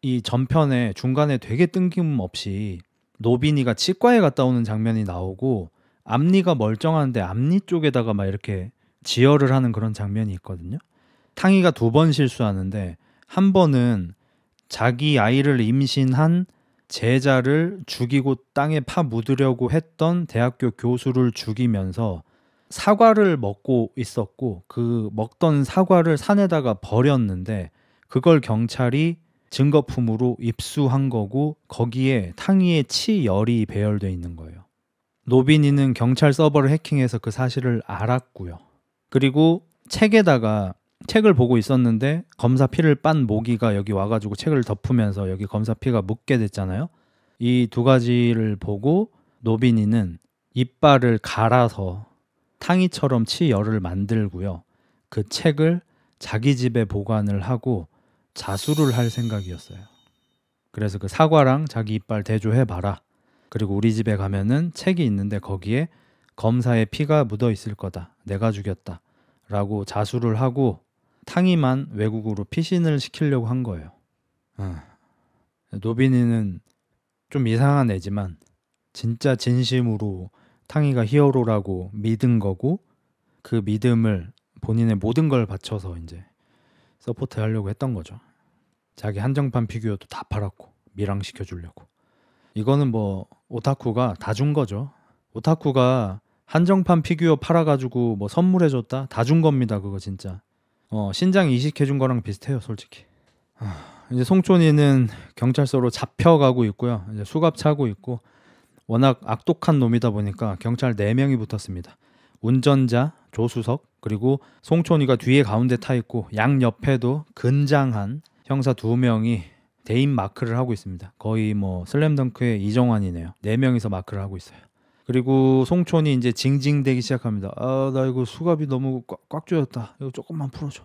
이 전편에 중간에 되게 뜬금없이 노빈이가 치과에 갔다 오는 장면이 나오고 앞니가 멀쩡한데 앞니 쪽에다가 막 이렇게 지혈을 하는 그런 장면이 있거든요. 탕이가 2번 실수하는데, 한 번은 자기 아이를 임신한 제자를 죽이고 땅에 파 묻으려고 했던 대학교 교수를 죽이면서 사과를 먹고 있었고, 그 먹던 사과를 산에다가 버렸는데 그걸 경찰이 증거품으로 입수한 거고, 거기에 탕이의 치열이 배열돼 있는 거예요. 노빈이는 경찰 서버를 해킹해서 그 사실을 알았고요. 그리고 책에다가 책을 보고 있었는데 검사 피를 빤 모기가 여기 와가지고 책을 덮으면서 여기 검사 피가 묻게 됐잖아요. 이 두 가지를 보고 노빈이는 이빨을 갈아서 탕이처럼 치열을 만들고요. 그 책을 자기 집에 보관을 하고 자수를 할 생각이었어요. 그래서 그 사과랑 자기 이빨 대조해봐라. 그리고 우리 집에 가면은 책이 있는데 거기에 검사의 피가 묻어 있을 거다. 내가 죽였다. 라고 자수를 하고 탕이만 외국으로 피신을 시키려고 한 거예요. 노빈이는 좀 이상한 애지만 진짜 진심으로 탕이가 히어로라고 믿은 거고 그 믿음을 본인의 모든 걸 바쳐서 이제 서포트 하려고 했던 거죠. 자기 한정판 피규어도 다 팔았고 밀항시켜 주려고. 이거는 뭐 오타쿠가 다 준 거죠. 오타쿠가 한정판 피규어 팔아가지고 뭐 선물해줬다? 다 준 겁니다. 그거 진짜. 신장 이식해준 거랑 비슷해요 솔직히. 이제 송촌이는 경찰서로 잡혀가고 있고요. 이제 수갑 차고 있고 워낙 악독한 놈이다 보니까 경찰 4명이 붙었습니다. 운전자, 조수석, 그리고 송촌이가 뒤에 가운데 타 있고 양 옆에도 근장한 형사 2명이 대인 마크를 하고 있습니다. 거의 뭐 슬램덩크의 이정환이네요. 4명이서 마크를 하고 있어요. 그리고 송촌이 이제 징징대기 시작합니다. 나 이거 수갑이 너무 꽉 조였다. 이거 조금만 풀어줘.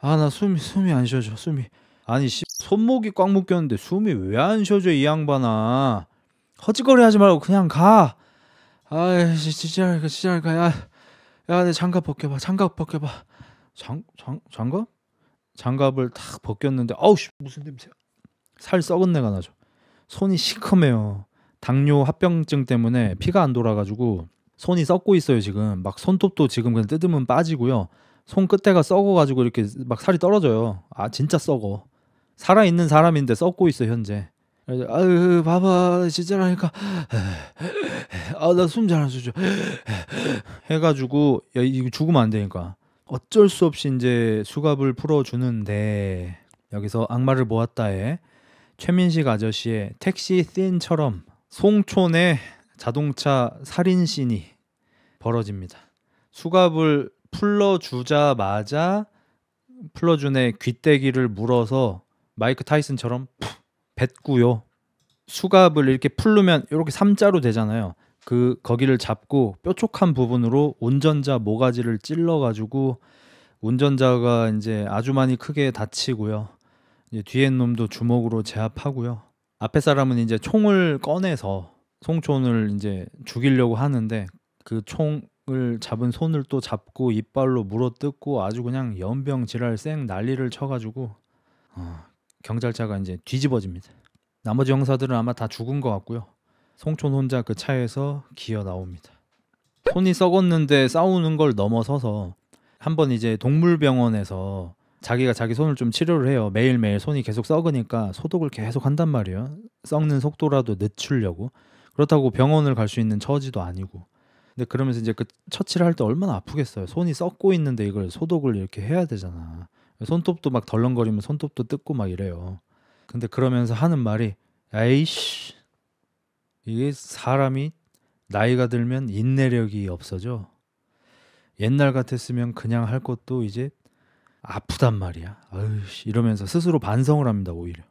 나 숨이 안 쉬어져. 숨이. 아니 손목이 꽉 묶였는데 숨이 왜 안 쉬어져 이 양반아. 허지거리 하지 말고 그냥 가. 진짜 가. 야, 내 장갑 벗겨봐. 장갑? 장갑을 탁 벗겼는데 무슨 냄새야. 살 썩은 내가 나죠. 손이 시커매요. 당뇨 합병증 때문에 피가 안 돌아가지고 손이 썩고 있어요 지금. 막 손톱도 지금 그냥 뜯으면 빠지고요. 손 끝에가 썩어가지고 이렇게 막 살이 떨어져요. 진짜 썩어. 살아있는 사람인데 썩고 있어 현재. 봐봐 진짜라니까. 나 숨 잘 안 쉬죠. 해가지고 이거 죽으면 안 되니까 어쩔 수 없이 이제 수갑을 풀어주는데 여기서 악마를 보았다에 최민식 아저씨의 택시 씬처럼 송촌의 자동차 살인씬이 벌어집니다. 수갑을 풀어주자마자 풀어준의 귀때기를 물어서 마이크 타이슨처럼 뱉고요. 수갑을 이렇게 풀르면 이렇게 3자로 되잖아요. 거기를 잡고 뾰족한 부분으로 운전자 모가지를 찔러가지고 운전자가 이제 아주 많이 크게 다치고요. 이제 뒤에 놈도 주먹으로 제압하고요. 앞에 사람은 이제 총을 꺼내서 송촌을 이제 죽이려고 하는데 그 총을 잡은 손을 또 잡고 이빨로 물어뜯고 아주 그냥 연병지랄 쌩 난리를 쳐가지고 경찰차가 이제 뒤집어집니다. 나머지 형사들은 아마 다 죽은 것 같고요. 송촌 혼자 그 차에서 기어 나옵니다. 손이 썩었는데 싸우는 걸 넘어서서 한번 이제 동물병원에서 자기가 자기 손을 좀 치료를 해요. 매일매일 손이 계속 썩으니까 소독을 계속 한단 말이에요. 썩는 속도라도 늦추려고. 그렇다고 병원을 갈 수 있는 처지도 아니고. 근데 그러면서 이제 그 처치를 할 때 얼마나 아프겠어요. 손이 썩고 있는데 이걸 소독을 이렇게 해야 되잖아. 손톱도 막 덜렁거리면 손톱도 뜯고 막 이래요. 근데 그러면서 하는 말이 에이씨 이게 사람이 나이가 들면 인내력이 없어져. 옛날 같았으면 그냥 할 것도 이제 아프단 말이야. 이러면서 스스로 반성을 합니다. 오히려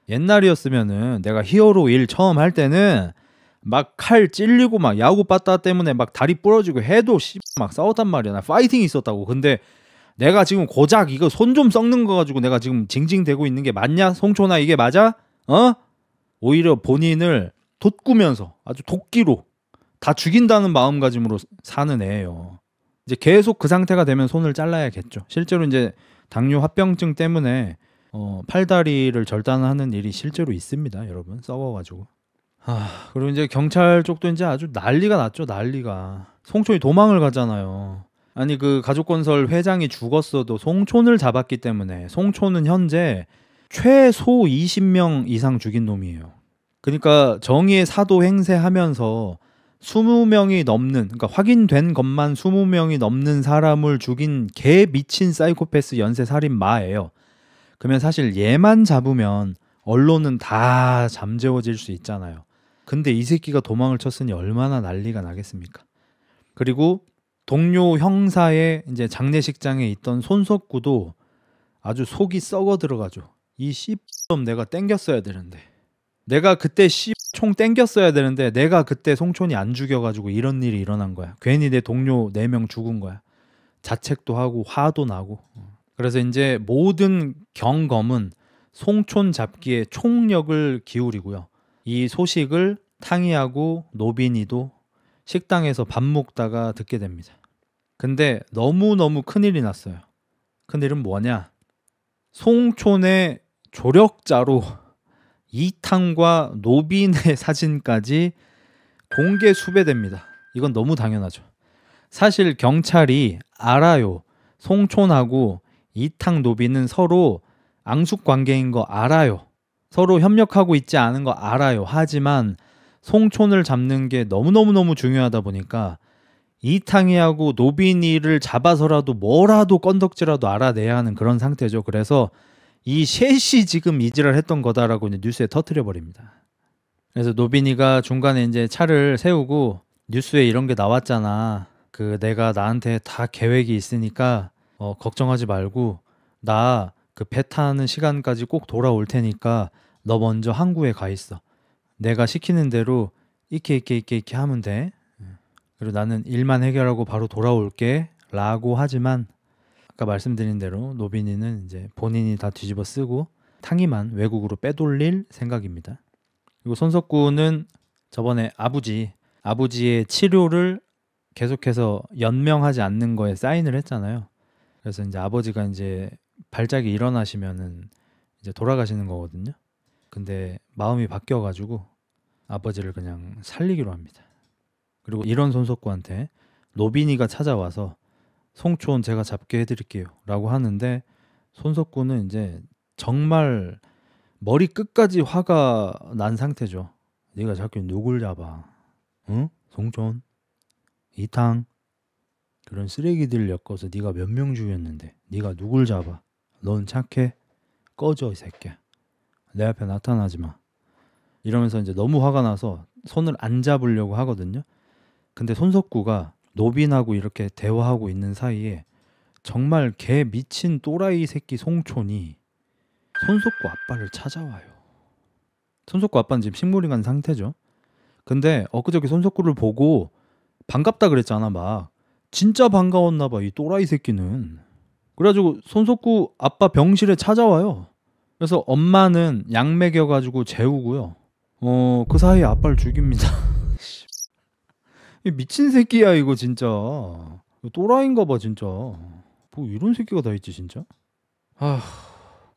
옛날이었으면은 내가 히어로 일 처음 할 때는 막 칼 찔리고 막 야구 빠따 때문에 막 다리 부러지고 해도 막 싸웠단 말이야. 나 파이팅 있었다고. 근데 내가 지금 고작 이거 손 좀 썩는 거 가지고 내가 지금 징징대고 있는 게 맞냐? 송촌아 이게 맞아? 오히려 본인을 돋구면서 아주 도끼로 다 죽인다는 마음가짐으로 사는 애예요. 이제 계속 그 상태가 되면 손을 잘라야겠죠. 실제로 이제 당뇨 합병증 때문에 팔다리를 절단하는 일이 실제로 있습니다. 여러분 썩어가지고. 그리고 이제 경찰 쪽도 이제 아주 난리가 났죠. 난리가. 송촌이 도망을 가잖아요. 아니 그 가족건설 회장이 죽었어도 송촌을 잡았기 때문에 송촌은 현재 최소 20명 이상 죽인 놈이에요. 그러니까 정의의 사도 행세하면서 20명이 넘는, 그러니까 확인된 것만 20명이 넘는 사람을 죽인 개 미친 사이코패스 연쇄살인마예요. 그러면 사실 얘만 잡으면 언론은 다 잠재워질 수 있잖아요. 근데 이 새끼가 도망을 쳤으니 얼마나 난리가 나겠습니까? 그리고 동료 형사의 이제 장례식장에 있던 손석구도 아주 속이 썩어 들어가죠. 이 씨좀 내가 땡겼어야 되는데, 내가 그때 총 땡겼어야 되는데 내가 그때 송촌이 안 죽여가지고 이런 일이 일어난 거야. 괜히 내 동료 4명 죽은 거야. 자책도 하고 화도 나고. 그래서 이제 모든 경검은 송촌 잡기에 총력을 기울이고요. 이 소식을 탕이하고 노빈이도 식당에서 밥 먹다가 듣게 됩니다. 근데 너무너무 큰일이 났어요. 큰일은 뭐냐? 송촌의 조력자로 이탕과 노빈의 사진까지 공개 수배됩니다. 이건 너무 당연하죠. 사실 경찰이 알아요. 송촌하고 이탕 노빈은 서로 앙숙 관계인 거 알아요. 서로 협력하고 있지 않은 거 알아요. 하지만 송촌을 잡는 게 너무너무너무 중요하다 보니까 이탕이하고 노빈이를 잡아서라도 뭐라도 건덕지라도 알아내야 하는 그런 상태죠. 그래서 이 셋이 지금 이지랄 했던 거다라고 이제 뉴스에 터뜨려 버립니다. 그래서 노빈이가 중간에 이제 차를 세우고 뉴스에 이런 게 나왔잖아. 그 내가 나한테 다 계획이 있으니까 걱정하지 말고 나 그 배 타는 시간까지 꼭 돌아올 테니까 너 먼저 항구에 가 있어. 내가 시키는 대로 이렇게 하면 돼. 그리고 나는 일만 해결하고 바로 돌아올게 라고 하지만 아까 말씀드린 대로 노빈이는 이제 본인이 다 뒤집어 쓰고 탕이만 외국으로 빼돌릴 생각입니다. 그리고 손석구는 저번에 아버지의 치료를 계속해서 연명하지 않는 거에 사인을 했잖아요. 그래서 이제 아버지가 이제 발작이 일어나시면은 이제 돌아가시는 거거든요. 근데 마음이 바뀌어가지고 아버지를 그냥 살리기로 합니다. 그리고 이런 손석구한테 노빈이가 찾아와서 송촌 제가 잡게 해드릴게요 라고 하는데 손석구는 이제 정말 머리 끝까지 화가 난 상태죠. 네가 자꾸 누굴 잡아? 응? 송촌? 이탕? 그런 쓰레기들 엮어서 네가 몇 명 죽였는데 네가 누굴 잡아? 넌 착해? 꺼져 이 새끼야. 내 앞에 나타나지 마. 이러면서 이제 너무 화가 나서 손을 안 잡으려고 하거든요. 근데 손석구가 노빈하고 이렇게 대화하고 있는 사이에 정말 개 미친 또라이 새끼 송촌이 손석구 아빠를 찾아와요. 손석구 아빠는 지금 식물이 간 상태죠. 근데 엊그저께 손석구를 보고 반갑다 그랬잖아. 막 진짜 반가웠나 봐 이 또라이 새끼는. 그래가지고 손석구 아빠 병실에 찾아와요. 그래서 엄마는 약 먹여가지고 재우고요. 그 사이에 아빠를 죽입니다. 미친 새끼야 이거 진짜. 또라이인가 봐 진짜. 뭐 이런 새끼가 다 있지 진짜.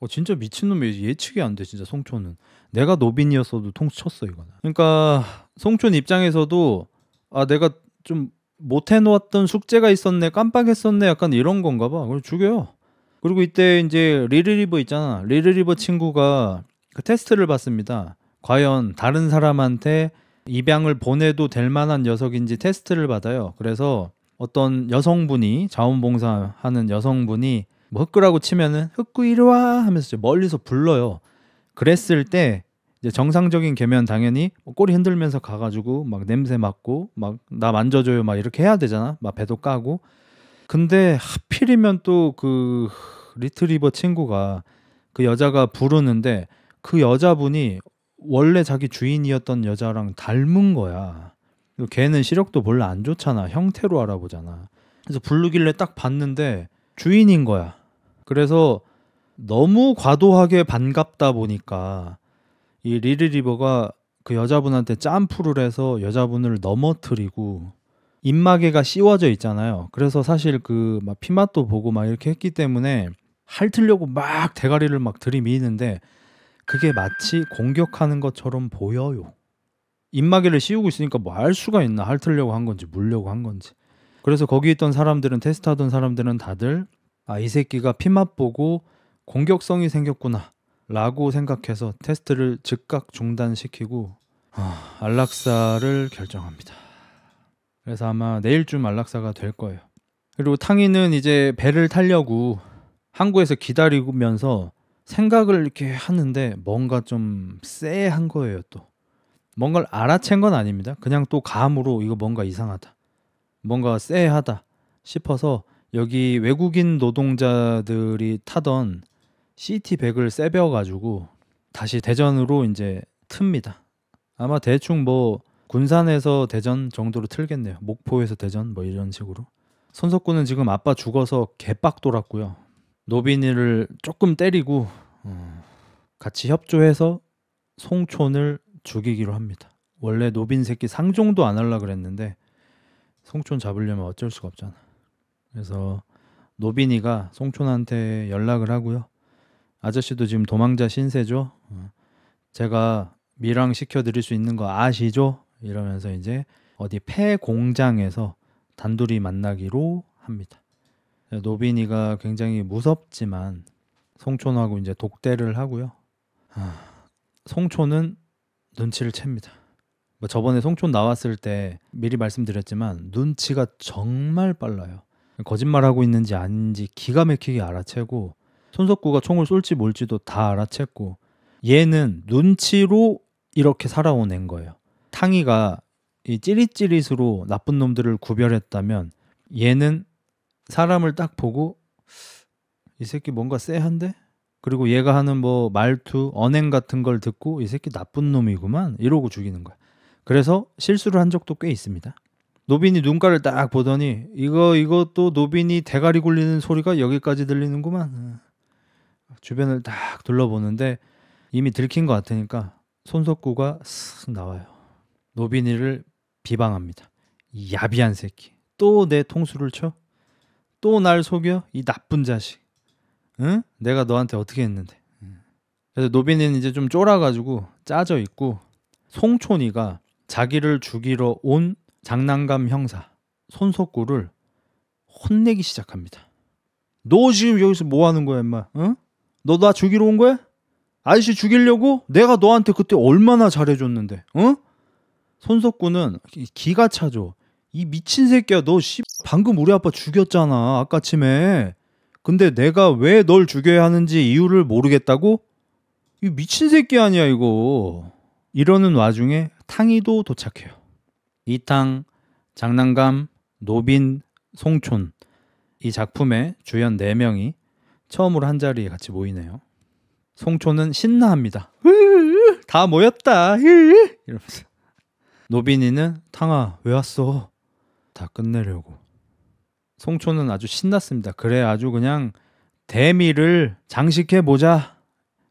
진짜 미친놈이 예측이 안 돼 진짜. 송촌은 내가 노빈이었어도 통수 쳤어 이거는. 그러니까 송촌 입장에서도 내가 좀 못 해놓았던 숙제가 있었네, 깜빡했었네, 약간 이런 건가 봐. 그래서 죽여요. 그리고 이때 이제 리르리버 있잖아. 리르리버 친구가 그 테스트를 받습니다. 과연 다른 사람한테 입양을 보내도 될 만한 녀석인지 테스트를 받아요. 그래서 어떤 여성분이, 자원봉사하는 여성분이 뭐 흑구라고 치면은 흑구 이리 와 하면서 멀리서 불러요. 그랬을 때 이제 정상적인 개면 당연히 꼬리 흔들면서 가가지고 막 냄새 맡고 막 나 만져줘요 막 이렇게 해야 되잖아. 막 배도 까고. 근데 하필이면 또 그 리트리버 친구가 그 여자가 부르는데 그 여자분이 원래 자기 주인이었던 여자랑 닮은 거야. 걔는 시력도 별로 안 좋잖아. 형태로 알아보잖아. 그래서 부르길래 딱 봤는데 주인인 거야. 그래서 너무 과도하게 반갑다 보니까 이 리리리버가 그 여자분한테 점프를 해서 여자분을 넘어뜨리고 입마개가 씌워져 있잖아요. 그래서 사실 그 막 피맛도 보고 막 이렇게 했기 때문에 핥으려고 막 대가리를 막 들이미는데 그게 마치 공격하는 것처럼 보여요. 입마개를 씌우고 있으니까 뭐 알 수가 있나. 핥으려고 한 건지 물려고 한 건지. 그래서 거기 있던 사람들은, 테스트하던 사람들은 다들 이 새끼가 피맛 보고 공격성이 생겼구나 라고 생각해서 테스트를 즉각 중단시키고 안락사를 결정합니다. 그래서 아마 내일쯤 안락사가 될 거예요. 그리고 탕이는 이제 배를 타려고 항구에서 기다리면서 생각을 이렇게 하는데 뭔가 좀 쎄한 거예요. 또 뭔가를 알아챈 건 아닙니다. 그냥 또 감으로 이거 뭔가 이상하다, 뭔가 쎄하다 싶어서 여기 외국인 노동자들이 타던 CT100을 세벼가지고 다시 대전으로 이제 틉니다. 아마 대충 뭐 군산에서 대전 정도로 틀겠네요. 목포에서 대전 뭐 이런 식으로. 손석구는 지금 아빠 죽어서 개빡 돌았고요. 노빈이를 조금 때리고 같이 협조해서 송촌을 죽이기로 합니다. 원래 노빈 새끼 상종도 안 하려고 그랬는데 송촌 잡으려면 어쩔 수가 없잖아. 그래서 노빈이가 송촌한테 연락을 하고요. 아저씨도 지금 도망자 신세죠. 제가 밀항 시켜드릴 수 있는 거 아시죠? 이러면서 이제 어디 폐 공장에서 단둘이 만나기로 합니다. 노빈이가 굉장히 무섭지만 송촌하고 이제 독대를 하고요. 송촌은 눈치를 챕니다. 뭐 저번에 송촌 나왔을 때 미리 말씀드렸지만 눈치가 정말 빨라요. 거짓말하고 있는지 아닌지 기가 막히게 알아채고 손석구가 총을 쏠지 몰지도 다 알아챘고 얘는 눈치로 이렇게 살아온 애인 거예요. 탕이가 이 찌릿찌릿으로 나쁜 놈들을 구별했다면 얘는 사람을 딱 보고 이 새끼 뭔가 쎄한데? 그리고 얘가 하는 뭐 말투, 언행 같은 걸 듣고 이 새끼 나쁜 놈이구만 이러고 죽이는 거야. 그래서 실수를 한 적도 꽤 있습니다. 노빈이 눈가를 딱 보더니 이것도 노빈이 대가리 굴리는 소리가 여기까지 들리는구만. 주변을 딱 둘러보는데 이미 들킨 것 같으니까 손석구가 쓱 나와요. 노빈이를 비방합니다. 이 야비한 새끼. 또 내 통수를 쳐? 또 날 속여? 이 나쁜 자식. 응? 내가 너한테 어떻게 했는데. 그래서 노빈이는 이제 좀 쫄아가지고 짜져 있고 송촌이가 자기를 죽이러 온 장난감 형사 손석구를 혼내기 시작합니다. 너 지금 여기서 뭐 하는 거야 임마? 응? 너 나 죽이러 온 거야? 아저씨 죽이려고? 내가 너한테 그때 얼마나 잘해줬는데 응? 손석구는 기가 차죠. 이 미친 새끼야 너 방금 우리 아빠 죽였잖아 아까쯤에. 근데 내가 왜 널 죽여야 하는지 이유를 모르겠다고? 이 미친 새끼 아니야 이거. 이러는 와중에 탕이도 도착해요. 이탕, 장난감, 노빈, 송촌 이 작품의 주연 4명이 처음으로 한자리에 같이 모이네요. 송촌은 신나합니다. 다 모였다 이러면서. 노빈이는 탕아 왜 왔어? 다 끝내려고. 송촌은 아주 신났습니다. 그래 아주 그냥 대미를 장식해보자.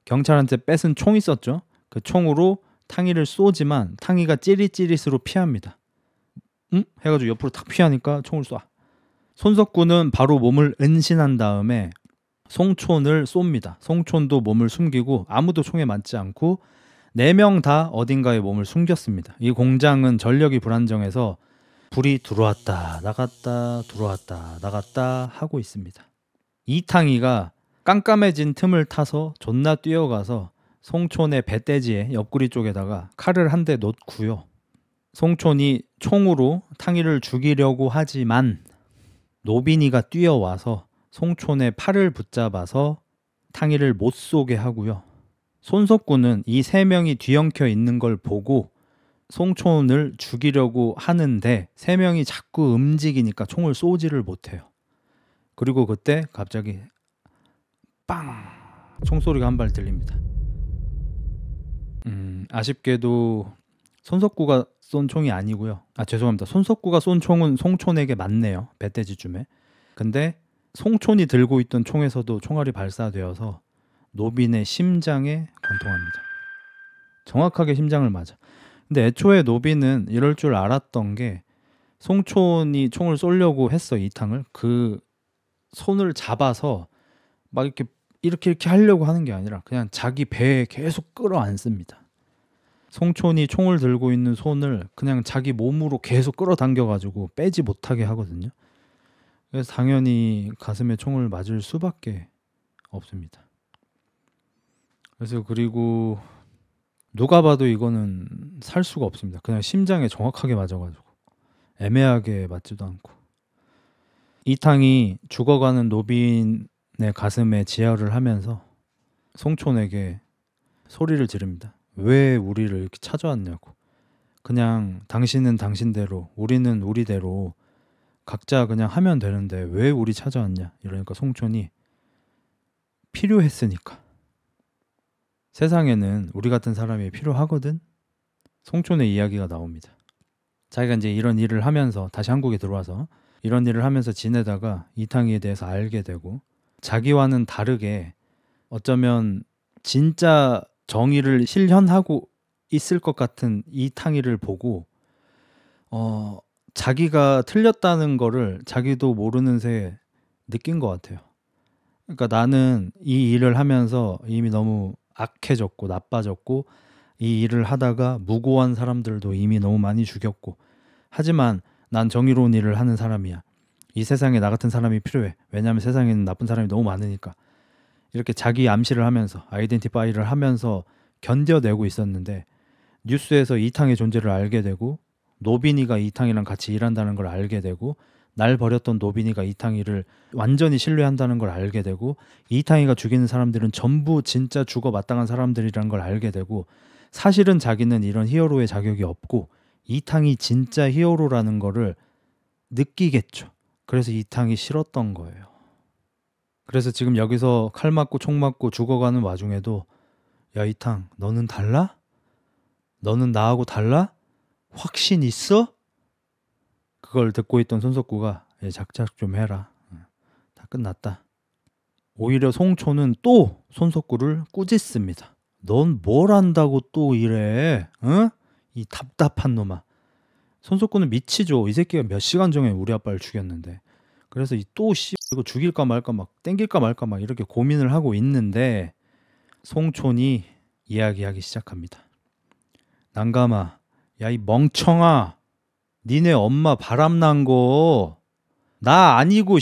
경찰한테 뺏은 총 있었죠. 그 총으로 탕이를 쏘지만 탕이가 찌릿찌릿으로 피합니다. 응? 해가지고 옆으로 탁 피하니까 총을 쏴. 손석구는 바로 몸을 은신한 다음에 송촌을 쏩니다. 송촌도 몸을 숨기고 아무도 총에 맞지 않고 4명 다 어딘가에 몸을 숨겼습니다. 이 공장은 전력이 불안정해서 불이 들어왔다 나갔다 들어왔다 나갔다 하고 있습니다. 이탕이가 깜깜해진 틈을 타서 존나 뛰어가서 송촌의 배대지에 옆구리 쪽에다가 칼을 한 대 놓고요. 송촌이 총으로 탕이를 죽이려고 하지만 노빈이가 뛰어와서 송촌의 팔을 붙잡아서 탕이를 못 쏘게 하고요. 손석구는 이 3명이 뒤엉켜 있는 걸 보고 송촌을 죽이려고 하는데 3명이 자꾸 움직이니까 총을 쏘지를 못해요. 그리고 그때 갑자기 빵! 총소리가 한 발 들립니다. 아쉽게도 손석구가 쏜 총이 아니고요. 죄송합니다. 손석구가 쏜 총은 송촌에게 맞네요. 배대지쯤에. 근데 송촌이 들고 있던 총에서도 총알이 발사되어서 노빈의 심장에 관통합니다. 정확하게 심장을 맞아. 근데 애초에 노빈은 이럴 줄 알았던 게 송촌이 총을 쏘려고 했어. 이탕을. 그 손을 잡아서 막 이렇게 하려고 하는 게 아니라 그냥 자기 배에 계속 끌어안습니다. 송촌이 총을 들고 있는 손을 그냥 자기 몸으로 계속 끌어당겨가지고 빼지 못하게 하거든요. 그래서 당연히 가슴에 총을 맞을 수밖에 없습니다. 그래서 그리고 누가 봐도 이거는 살 수가 없습니다. 그냥 심장에 정확하게 맞아가지고 애매하게 맞지도 않고. 이탕이 죽어가는 노빈의 가슴에 지혈을 하면서 송촌에게 소리를 지릅니다. 왜 우리를 이렇게 찾아왔냐고. 그냥 당신은 당신대로 우리는 우리대로 각자 그냥 하면 되는데 왜 우리 찾아왔냐. 이러니까 송촌이 필요했으니까. 세상에는 우리 같은 사람이 필요하거든. 송촌의 이야기가 나옵니다. 자기가 이제 이런 일을 하면서 다시 한국에 들어와서 이런 일을 하면서 지내다가 이탕희에 대해서 알게 되고 자기와는 다르게 어쩌면 진짜 정의를 실현하고 있을 것 같은 이탕희를 보고 자기가 틀렸다는 거를 자기도 모르는 새에 느낀 것 같아요. 그러니까 나는 이 일을 하면서 이미 너무 악해졌고 나빠졌고 이 일을 하다가 무고한 사람들도 이미 너무 많이 죽였고 하지만 난 정의로운 일을 하는 사람이야. 이 세상에 나 같은 사람이 필요해. 왜냐하면 세상에는 나쁜 사람이 너무 많으니까. 이렇게 자기 암시를 하면서 아이덴티파이를 하면서 견뎌내고 있었는데 뉴스에서 이탕의 존재를 알게 되고 노빈이가 이탕이랑 같이 일한다는 걸 알게 되고 날 버렸던 노빈이가 이탕이를 완전히 신뢰한다는 걸 알게 되고 이탕이가 죽이는 사람들은 전부 진짜 죽어 마땅한 사람들이라는 걸 알게 되고 사실은 자기는 이런 히어로의 자격이 없고 이탕이 진짜 히어로라는 거를 느끼겠죠. 그래서 이탕이 싫었던 거예요. 그래서 지금 여기서 칼 맞고 총 맞고 죽어가는 와중에도 야 이탕 너는 달라? 너는 나하고 달라? 확신 있어? 그걸 듣고 있던 손석구가 작작 좀 해라. 다 끝났다. 오히려 송초는 또 손석구를 꾸짖습니다. 넌 뭘 안다고 또 이래? 응? 이 답답한 놈아. 손석구는 미치죠. 이 새끼가 몇 시간 전에 우리 아빠를 죽였는데. 그래서 또 이거 죽일까 말까 막 땡길까 말까 막 이렇게 고민을 하고 있는데 송촌이 이야기하기 시작합니다. 난감아, 야 이 멍청아, 니네 엄마 바람난 거 나 아니고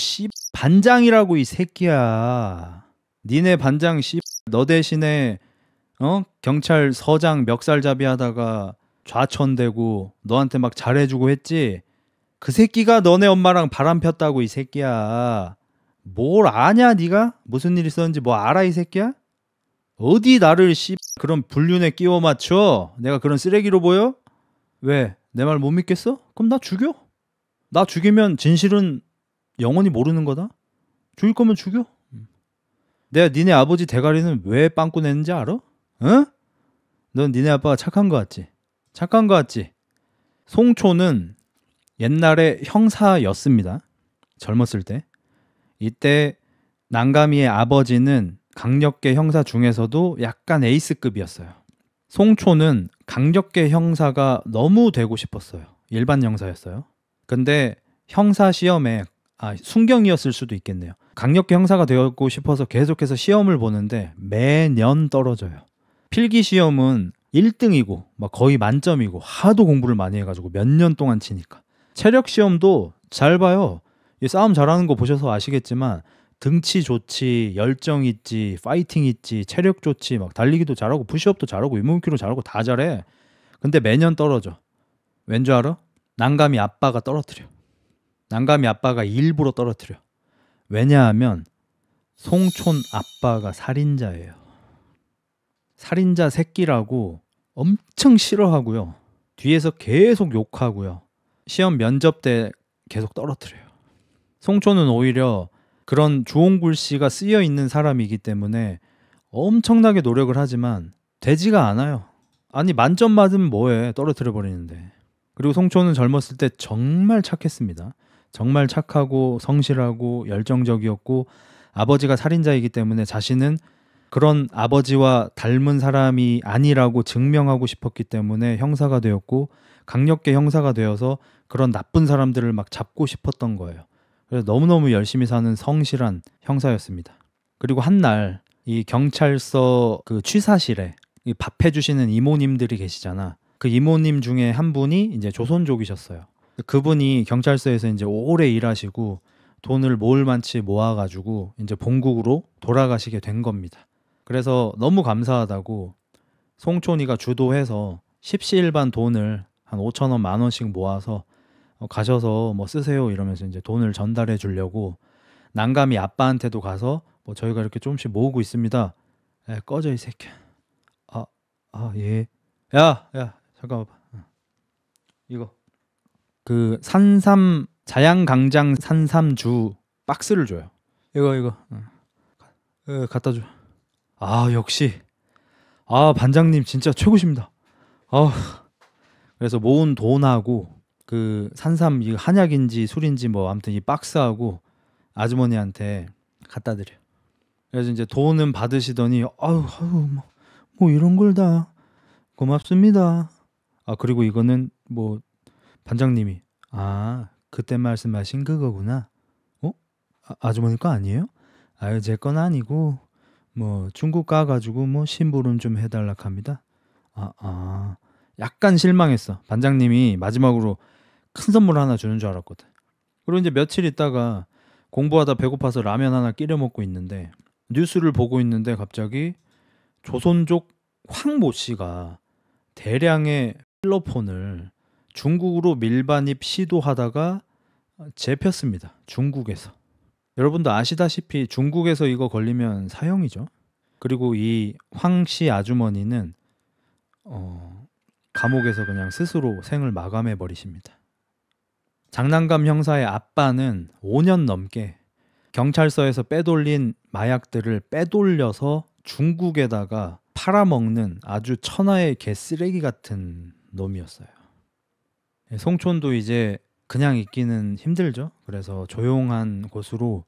반장이라고 이 새끼야. 니네 반장 너 대신에 경찰서장 멱살잡이 하다가 좌천되고 너한테 막 잘해주고 했지. 그 새끼가 너네 엄마랑 바람 폈다고 이 새끼야. 뭘 아냐 네가? 무슨 일 있었는지 뭐 알아 이 새끼야? 어디 나를 그런 불륜에 끼워 맞춰? 내가 그런 쓰레기로 보여? 왜? 내 말 못 믿겠어? 그럼 나 죽여. 나 죽이면 진실은 영원히 모르는 거다. 죽일 거면 죽여. 내가 니네 아버지 대가리는 왜 빵꾸 냈는지 알아? 응? 넌 니네 아빠가 착한 거 같지? 착한 거 같지? 송초는 옛날에 형사였습니다. 젊었을 때. 이때 난감이의 아버지는 강력계 형사 중에서도 약간 에이스급이었어요. 송초는 강력계 형사가 너무 되고 싶었어요. 일반 형사였어요. 근데 형사 시험에 순경이었을 수도 있겠네요. 강력계 형사가 되고 싶어서 계속해서 시험을 보는데 매년 떨어져요. 필기 시험은 1등이고 막 거의 만점이고 하도 공부를 많이 해가지고 몇 년 동안 치니까. 체력 시험도 잘 봐요. 이 싸움 잘하는 거 보셔서 아시겠지만 등치 좋지, 열정 있지, 파이팅 있지, 체력 좋지, 막 달리기도 잘하고 푸시업도 잘하고 윗몸키로 잘하고 다 잘해. 근데 매년 떨어져. 왠 줄 알아? 난감이 아빠가 떨어뜨려. 난감이 아빠가 일부러 떨어뜨려. 왜냐하면 송촌 아빠가 살인자예요. 살인자 새끼라고 엄청 싫어하고요. 뒤에서 계속 욕하고요. 시험 면접 때 계속 떨어뜨려요. 송초는 오히려 그런 주홍글씨가 쓰여 있는 사람이기 때문에 엄청나게 노력을 하지만 되지가 않아요. 아니 만점 맞으면 뭐해, 떨어뜨려 버리는데. 그리고 송초는 젊었을 때 정말 착했습니다. 정말 착하고 성실하고 열정적이었고 아버지가 살인자이기 때문에 자신은 그런 아버지와 닮은 사람이 아니라고 증명하고 싶었기 때문에 형사가 되었고 강력계 형사가 되어서 그런 나쁜 사람들을 막 잡고 싶었던 거예요. 그래서 너무너무 열심히 사는 성실한 형사였습니다. 그리고 한 날 이 경찰서 그 취사실에 이 밥 해주시는 이모님들이 계시잖아. 그 이모님 중에 한 분이 이제 조선족이셨어요. 그분이 경찰서에서 이제 오래 일하시고 돈을 모을만치 모아가지고 이제 본국으로 돌아가시게 된 겁니다. 그래서 너무 감사하다고 송촌이가 주도해서 십시일반 돈을 한 5,000원, 10,000원씩 모아서 가셔서 뭐 쓰세요 이러면서 이제 돈을 전달해 주려고 난감이 아빠한테도 가서 뭐 저희가 이렇게 조금씩 모으고 있습니다. 꺼져 이 새끼야. 예. 야 잠깐만 봐. 이거 그 산삼 자양강장 산삼주 박스를 줘요. 이거 갖다 줘. 아 역시 반장님 진짜 최고십니다. 그래서 모은 돈하고 그 산삼 이 한약인지 술인지 뭐 아무튼 이 박스하고 아주머니한테 갖다 드려. 그래서 이제 돈은 받으시더니 뭐 이런 걸 다 고맙습니다. 그리고 이거는 뭐 반장님이 그때 말씀하신 그거구나. 아주머니 거 아니에요? 제 건 아니고 뭐 중국 가가지고 뭐 심부름 좀 해달라 합니다. 약간 실망했어. 반장님이 마지막으로 큰 선물 하나 주는 줄 알았거든. 그리고 이제 며칠 있다가 공부하다 배고파서 라면 하나 끼려 먹고 있는데 뉴스를 보고 있는데 갑자기 조선족 황모 씨가 대량의 필로폰을 중국으로 밀반입 시도하다가 잡혔습니다. 중국에서. 여러분도 아시다시피 중국에서 이거 걸리면 사형이죠. 그리고 이 황씨 아주머니는 감옥에서 그냥 스스로 생을 마감해 버리십니다. 장난감 형사의 아빠는 5년 넘게 경찰서에서 빼돌린 마약들을 빼돌려서 중국에다가 팔아먹는 아주 천하의 개쓰레기 같은 놈이었어요. 송촌도 이제 그냥 있기는 힘들죠. 그래서 조용한 곳으로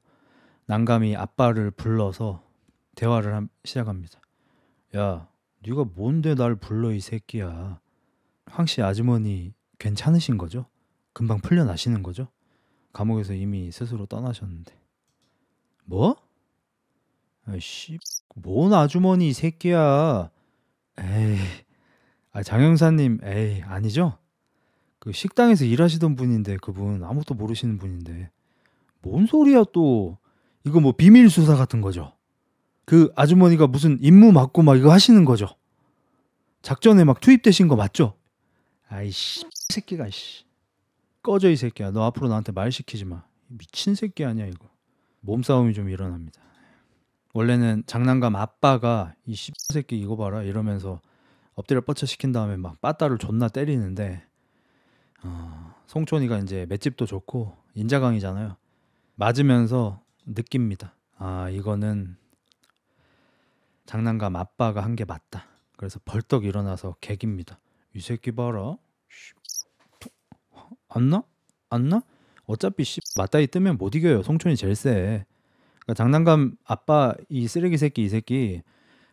난감히 아빠를 불러서 대화를 시작합니다. 야, 네가 뭔데 날 불러 이 새끼야. 황씨 아주머니 괜찮으신 거죠? 금방 풀려나시는 거죠? 감옥에서 이미 스스로 떠나셨는데. 뭐? 아이씨, 뭔 아주머니 이 새끼야. 에이, 장 형사님, 아니죠? 그 식당에서 일하시던 분인데 그분 아무것도 모르시는 분인데 뭔 소리야 또. 이거 뭐 비밀 수사 같은 거죠? 그 아주머니가 무슨 임무 맡고 막 이거 하시는 거죠? 작전에 막 투입되신 거 맞죠? 아이씨 새끼가 씨. 꺼져 이 새끼야. 너 앞으로 나한테 말 시키지 마. 미친 새끼 아니야 이거. 몸싸움이 좀 일어납니다. 원래는 장난감 아빠가 이 새끼 이거 봐라 이러면서 엎드려 뻗쳐 시킨 다음에 막 빠따를 존나 때리는데 송촌이가 이제 맷집도 좋고 인자강이잖아요. 맞으면서 느낍니다. 이거는 장난감 아빠가 한 게 맞다. 그래서 벌떡 일어나서 개깁니다. 이 새끼 봐라. 안 나? 어차피 맞다이 뜨면 못 이겨요. 송촌이 제일 세. 그러니까 장난감 아빠 이 쓰레기 새끼 이 새끼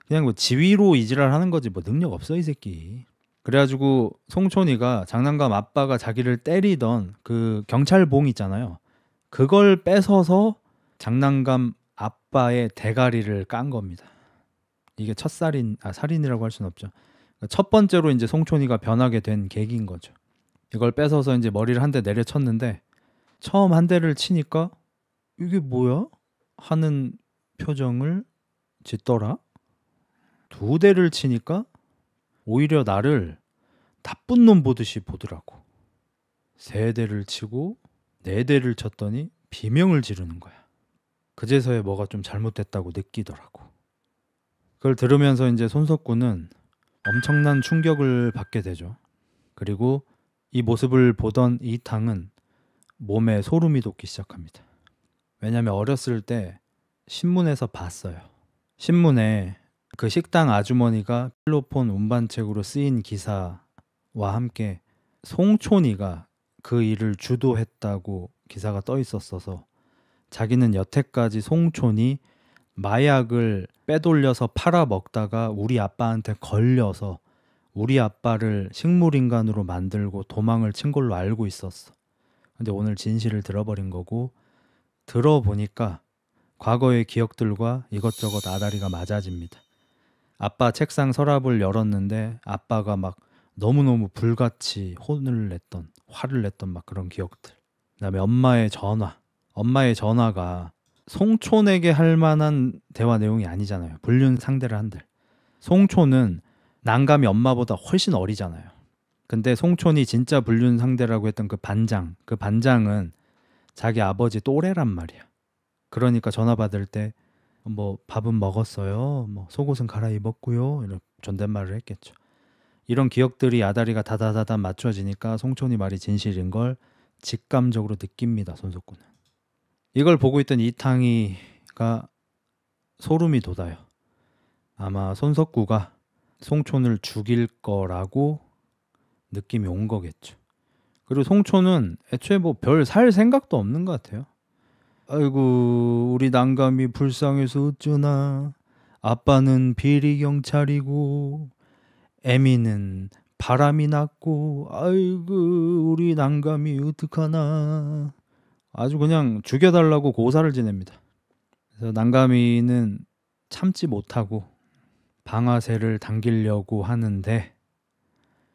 그냥 뭐 지위로 이지랄 하는 거지 뭐 능력 없어 이 새끼. 그래가지고 송촌이가 장난감 아빠가 자기를 때리던 그 경찰봉 있잖아요. 그걸 뺏어서 장난감 아빠의 대가리를 깐 겁니다. 이게 첫 살인이라고 할 수는 없죠. 첫 번째로 이제 송촌이가 변하게 된 계기인 거죠. 이걸 뺏어서 이제 머리를 한 대 내려쳤는데 처음 한 대를 치니까 이게 뭐야? 하는 표정을 짓더라. 두 대를 치니까 오히려 나를 나쁜 놈 보듯이 보더라고. 세 대를 치고 네 대를 쳤더니 비명을 지르는 거야. 그제서야 뭐가 좀 잘못됐다고 느끼더라고. 그걸 들으면서 이제 손석구는 엄청난 충격을 받게 되죠. 그리고 이 모습을 보던 이탕은 몸에 소름이 돋기 시작합니다. 왜냐하면 어렸을 때 신문에서 봤어요. 신문에 그 식당 아주머니가 필로폰 운반책으로 쓰인 기사와 함께 송촌이가 그 일을 주도했다고 기사가 떠 있었어서 자기는 여태까지 송촌이 마약을 빼돌려서 팔아먹다가 우리 아빠한테 걸려서 우리 아빠를 식물인간으로 만들고 도망을 친 걸로 알고 있었어. 근데 오늘 진실을 들어버린 거고 들어보니까 과거의 기억들과 이것저것 아다리가 맞아집니다. 아빠 책상 서랍을 열었는데 아빠가 막 너무너무 불같이 화를 냈던 막 그런 기억들. 그다음에 엄마의 전화가 송촌에게 할 만한 대화 내용이 아니잖아요. 불륜 상대를 한들. 송촌은 난감이 엄마보다 훨씬 어리잖아요. 근데 송촌이 진짜 불륜 상대라고 했던 그 반장은 자기 아버지 또래란 말이야. 그러니까 전화 받을 때 뭐 밥은 먹었어요. 뭐 속옷은 갈아입었고요. 이런 존댓말을 했겠죠. 이런 기억들이 아다리가 다다다다 맞춰지니까 송촌이 말이 진실인 걸 직감적으로 느낍니다. 손석구는. 이걸 보고 있던 이탕이가 소름이 돋아요. 아마 손석구가 송촌을 죽일 거라고 느낌이 온 거겠죠. 그리고 송촌은 애초에 뭐 별 살 생각도 없는 것 같아요. 아이고 우리 난감이 불쌍해서 어쩌나. 아빠는 비리 경찰이고 애미는 바람이 났고 아이고 우리 난감이 어떡하나. 아주 그냥 죽여달라고 고사를 지냅니다. 그래서 난감이는 참지 못하고 방아쇠를 당기려고 하는데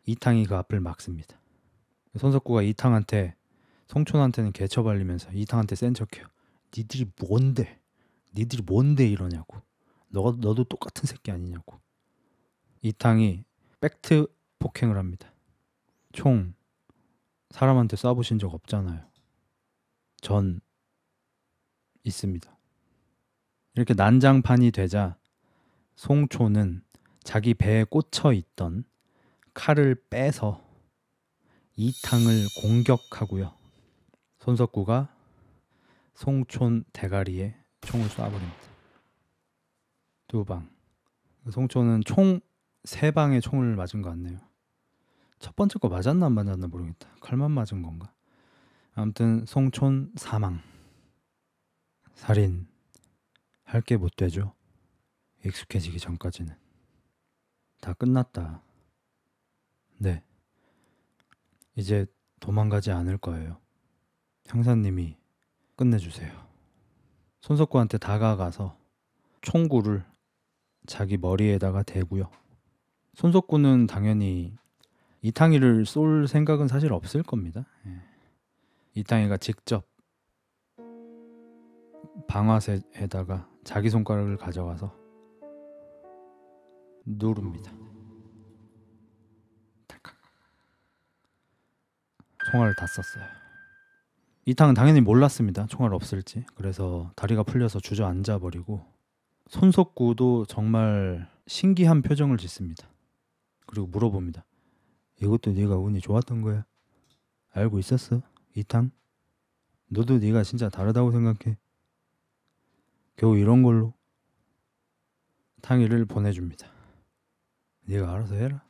이탕이 그 앞을 막습니다. 손석구가 이탕한테, 송촌한테는 개처발리면서 이탕한테 센 척해요. 니들이 뭔데 이러냐고. 너도 똑같은 새끼 아니냐고. 이탕이 팩트 폭행을 합니다. 총 사람한테 쏴보신 적 없잖아요. 전 있습니다. 이렇게 난장판이 되자 송초는 자기 배에 꽂혀 있던 칼을 빼서 이탕을 공격하고요. 손석구가 송촌 대가리에 총을 쏴버립니다. 2방. 송촌은 총 3방의 총을 맞은 것 같네요. 첫 번째 거 맞았나 안 맞았나 모르겠다. 칼만 맞은 건가. 아무튼 송촌 사망. 살인 할 게 못 되죠. 익숙해지기 전까지는. 다 끝났다. 네. 이제 도망가지 않을 거예요. 형사님이 끝내주세요. 손석구한테 다가가서 총구를 자기 머리에다가 대고요. 손석구는 당연히 이탕이를 쏠 생각은 사실 없을 겁니다. 이탕이가 직접 방아쇠에다가 자기 손가락을 가져가서 누릅니다. 탈칵. 총알을 다 썼어요. 이탕은 당연히 몰랐습니다. 총알 없을지. 그래서 다리가 풀려서 주저앉아 버리고 손석구도 정말 신기한 표정을 짓습니다. 그리고 물어봅니다. 이것도 네가 운이 좋았던 거야? 알고 있었어? 이탕? 너도 네가 진짜 다르다고 생각해? 겨우 이런 걸로? 탕이를 보내줍니다. 네가 알아서 해라.